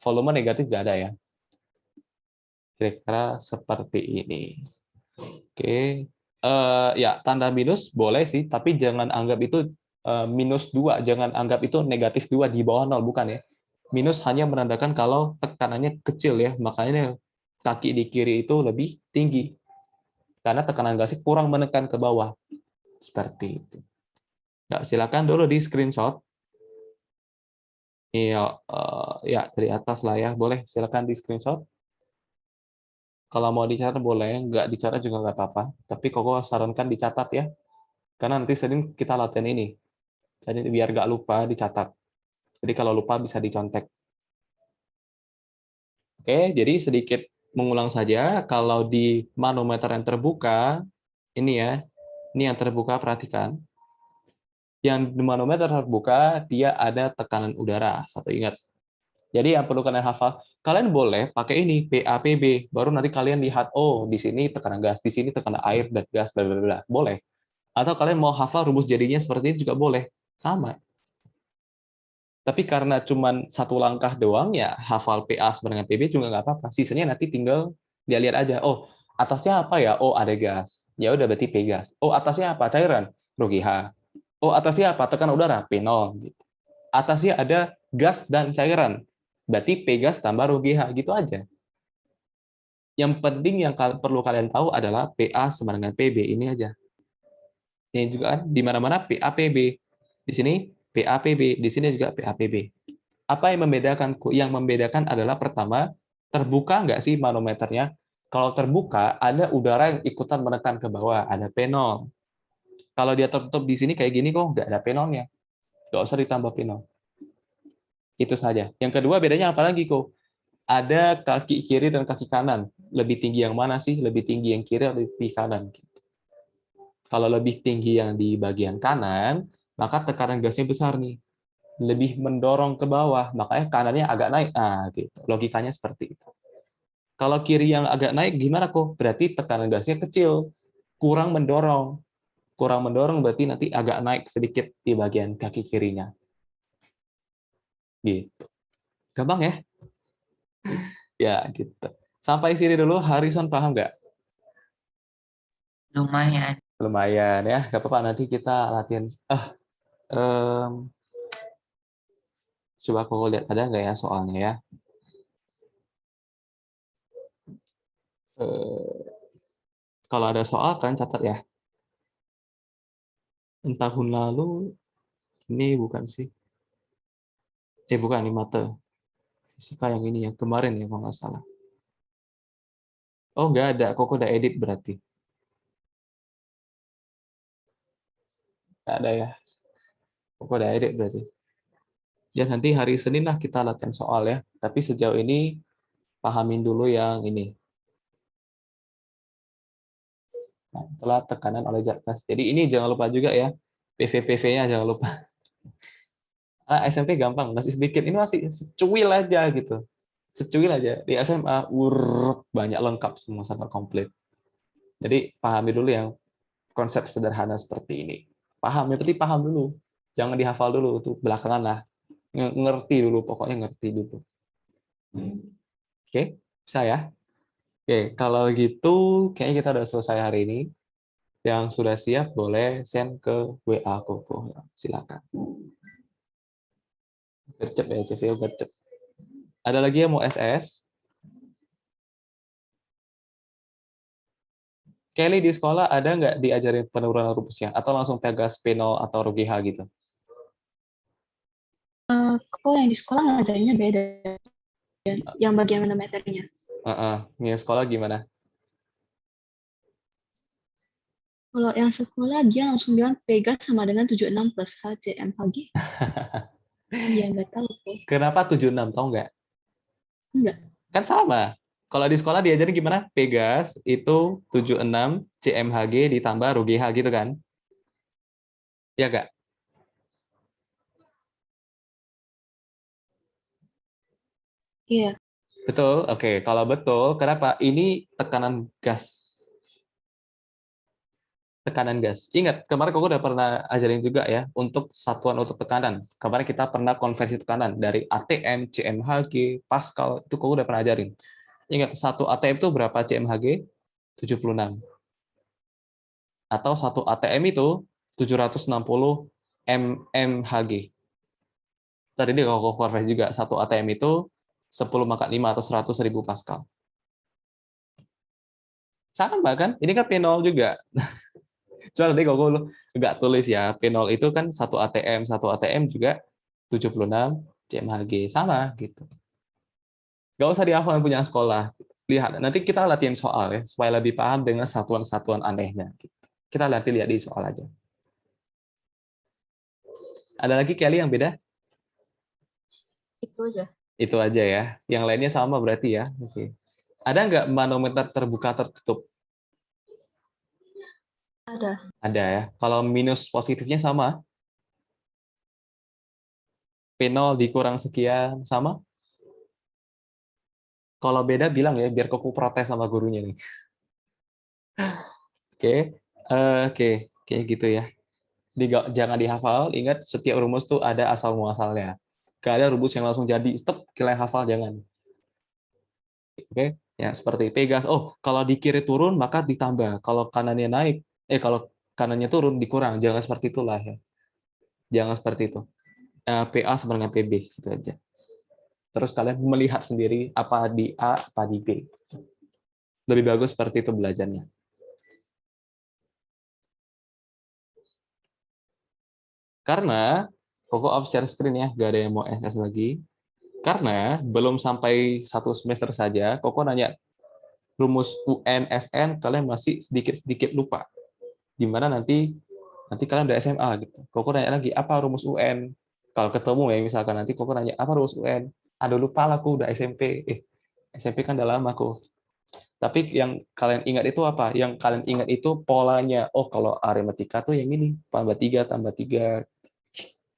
Volume negatif nggak ada ya. Kira-kira seperti ini. Oke. Ya, tanda minus boleh sih, tapi jangan anggap itu minus 2. Jangan anggap itu negatif 2 di bawah 0, bukan ya. Minus hanya menandakan kalau tekanannya kecil ya, makanya kaki di kiri itu lebih tinggi. Karena tekanan gasnya kurang menekan ke bawah. Seperti itu. Ya, silakan dulu di screenshot. Iya, ya dari atas lah ya, boleh silakan di screenshot. Kalau mau dicatat boleh, nggak dicatat juga nggak apa-apa. Tapi Koko sarankan dicatat ya, karena nanti sering kita latihan ini. Jadi biar nggak lupa dicatat. Jadi kalau lupa bisa dicontek. Oke, jadi sedikit mengulang saja. Kalau di manometer yang terbuka, ini ya, ini yang terbuka perhatikan. Yang di manometer terbuka dia ada tekanan udara. Satu ingat. Jadi yang perlu kalian hafal, kalian boleh pakai ini PAPB, baru nanti kalian lihat oh di sini tekanan gas, di sini tekanan air dan gas, bla bla bla. Boleh. Atau kalian mau hafal rumus jadinya seperti ini juga boleh. Sama. Tapi karena cuman satu langkah doang ya hafal PA sama dengan PB juga nggak apa-apa. Sisanya nanti tinggal dia lihat aja. Oh, atasnya apa ya? Oh, ada gas. Ya udah berarti P gas. Oh, atasnya apa? Cairan. Rugi H. Oh, atasnya apa? Tekanan udara. P0 gitu. Atasnya ada gas dan cairan. Berarti P gas tambah rugi H gitu aja. Yang penting yang perlu kalian tahu adalah PA sama dengan PB ini aja. Ini juga kan di mana-mana PAPB. Di sini PAPB, di sini juga PAPB. Apa yang membedakan? Yang membedakan adalah pertama, terbuka nggak sih manometernya? Kalau terbuka, ada udara yang ikutan menekan ke bawah, ada P0. Kalau dia tertutup di sini kayak gini kok nggak ada P0-nya. Nggak usah ditambah P0. Itu saja. Yang kedua bedanya apa lagi kok? Ada kaki kiri dan kaki kanan. Lebih tinggi yang mana sih? Lebih tinggi yang kiri atau lebih kanan? Kalau lebih tinggi yang di bagian kanan, maka tekanan gasnya besar nih. Lebih mendorong ke bawah, makanya kanannya agak naik. Nah, gitu. Logikanya seperti itu. Kalau kiri yang agak naik, gimana kok? Berarti tekanan gasnya kecil, kurang mendorong. Kurang mendorong berarti nanti agak naik sedikit di bagian kaki kirinya. Gitu. Gampang ya? Ya, gitu. Sampai sini dulu, Harrison paham nggak? Lumayan. Lumayan ya, nggak apa-apa. Nanti kita latihan. Coba aku lihat ada nggak ya soalnya ya. Kalau ada soal, kalian catat ya. Tahun lalu, ini bukan sih. Bukan, ini mate. Fisika yang ini, yang kemarin ya, kalau nggak salah. Oh, nggak ada. Kok udah edit berarti. Nggak ada ya. Kok udah edit berarti. Ya, nanti hari Senin lah kita latihan soal ya. Tapi sejauh ini, pahamin dulu yang ini. Nah, itulah tekanan oleh zat gas. Jadi ini jangan lupa juga ya. PV-PV-nya jangan lupa. SMP gampang, masih sedikit. Ini masih secuil aja gitu. Secuil aja. Di SMA, banyak lengkap semua, sangat komplit. Jadi pahami dulu yang konsep sederhana seperti ini. Paham, yang penting paham dulu. Jangan dihafal dulu, itu belakangan lah. Ngerti dulu, pokoknya ngerti dulu. Oke, bisa ya? Oke, kalau gitu kayaknya kita udah selesai hari ini. Yang sudah siap boleh send ke WA Koko. Silakan. Gercep ya, CVO gercep. Ada lagi yang mau SS? Kelly di sekolah ada nggak diajarin penurunan rumusnya? Atau langsung pegas P0 atau RGH gitu? Kok yang di sekolah ngajarinnya beda. Yang bagian manometernya. Yang sekolah gimana? Kalau yang sekolah dia langsung bilang Pegas sama dengan 76 plus HCMHG. Iya, nggak tahu kok. Kenapa 76? Tahu nggak? Enggak. Kan sama. Kalau di sekolah diajarin gimana? Pegas itu 76 CMHG ditambah RGH gitu kan? Ya nggak? Iya. Betul. Oke, kalau betul, kenapa? Ini tekanan gas. Tekanan gas. Ingat, kemarin aku udah pernah ajarin juga ya, untuk satuan untuk tekanan. Kemarin kita pernah konversi tekanan dari ATM, CMHG, Pascal, itu aku udah pernah ajarin. Ingat, satu ATM itu berapa CMHG? 76. Atau satu ATM itu 760 mmHg. Tadi dia kalau konversi juga, satu ATM itu 10 pangkat 5 atau 100.000 Pascal. Sama kan? Ini kan P0 juga. Cuma nanti kalau lu nggak tulis ya, P0 itu kan satu ATM juga 76 CMHG. Sama gitu. Nggak usah dihafal punya sekolah. Lihat, nanti kita latihan soal ya, supaya lebih paham dengan satuan-satuan anehnya. Kita lihat di soal aja. Ada lagi Kelly yang beda? Itu aja. Itu aja ya. Yang lainnya sama berarti ya. Oke. Ada nggak manometer terbuka tertutup? Ada ya. Kalau minus positifnya sama? P0 dikurang sekian sama? Kalau beda bilang ya, biar Koko protes sama gurunya nih. Oke, oke, kayak gitu ya. Jangan dihafal, ingat setiap rumus tuh ada asal muasalnya. Gak ada rumus yang langsung jadi, stop, kalian hafal, jangan. Oke, ya seperti Pegas. Oh, kalau di kiri turun maka ditambah. Kalau kanannya naik, kalau kanannya turun dikurang. Jangan seperti itulah ya. Jangan seperti itu. PA sama dengan PB gitu aja. Terus kalian melihat sendiri apa di A, apa di B. Lebih bagus seperti itu belajarnya. Karena Koko off share screen ya, gak ada yang mau SS lagi. Karena belum sampai 1 semester saja, Koko nanya rumus UN, SN, kalian masih sedikit-sedikit lupa. Gimana nanti kalian udah SMA gitu. Koko nanya lagi, apa rumus UN? Kalau ketemu ya, misalkan nanti Koko nanya, apa rumus UN? Aduh, lupa lah, aku udah SMP. SMP kan udah lama aku. Tapi yang kalian ingat itu apa? Yang kalian ingat itu polanya. Oh, kalau aritmatika tuh yang ini, tambah 3.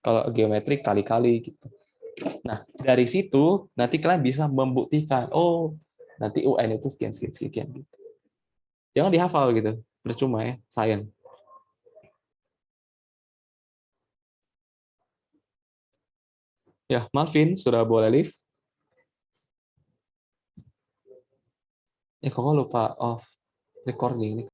Kalau geometrik kali-kali gitu. Nah, dari situ nanti kalian bisa membuktikan, oh, nanti UN itu sekian gitu. Jangan dihafal gitu. Percuma ya, sayang. Ya, Malvin sudah boleh live. Kok lupa off recording ini.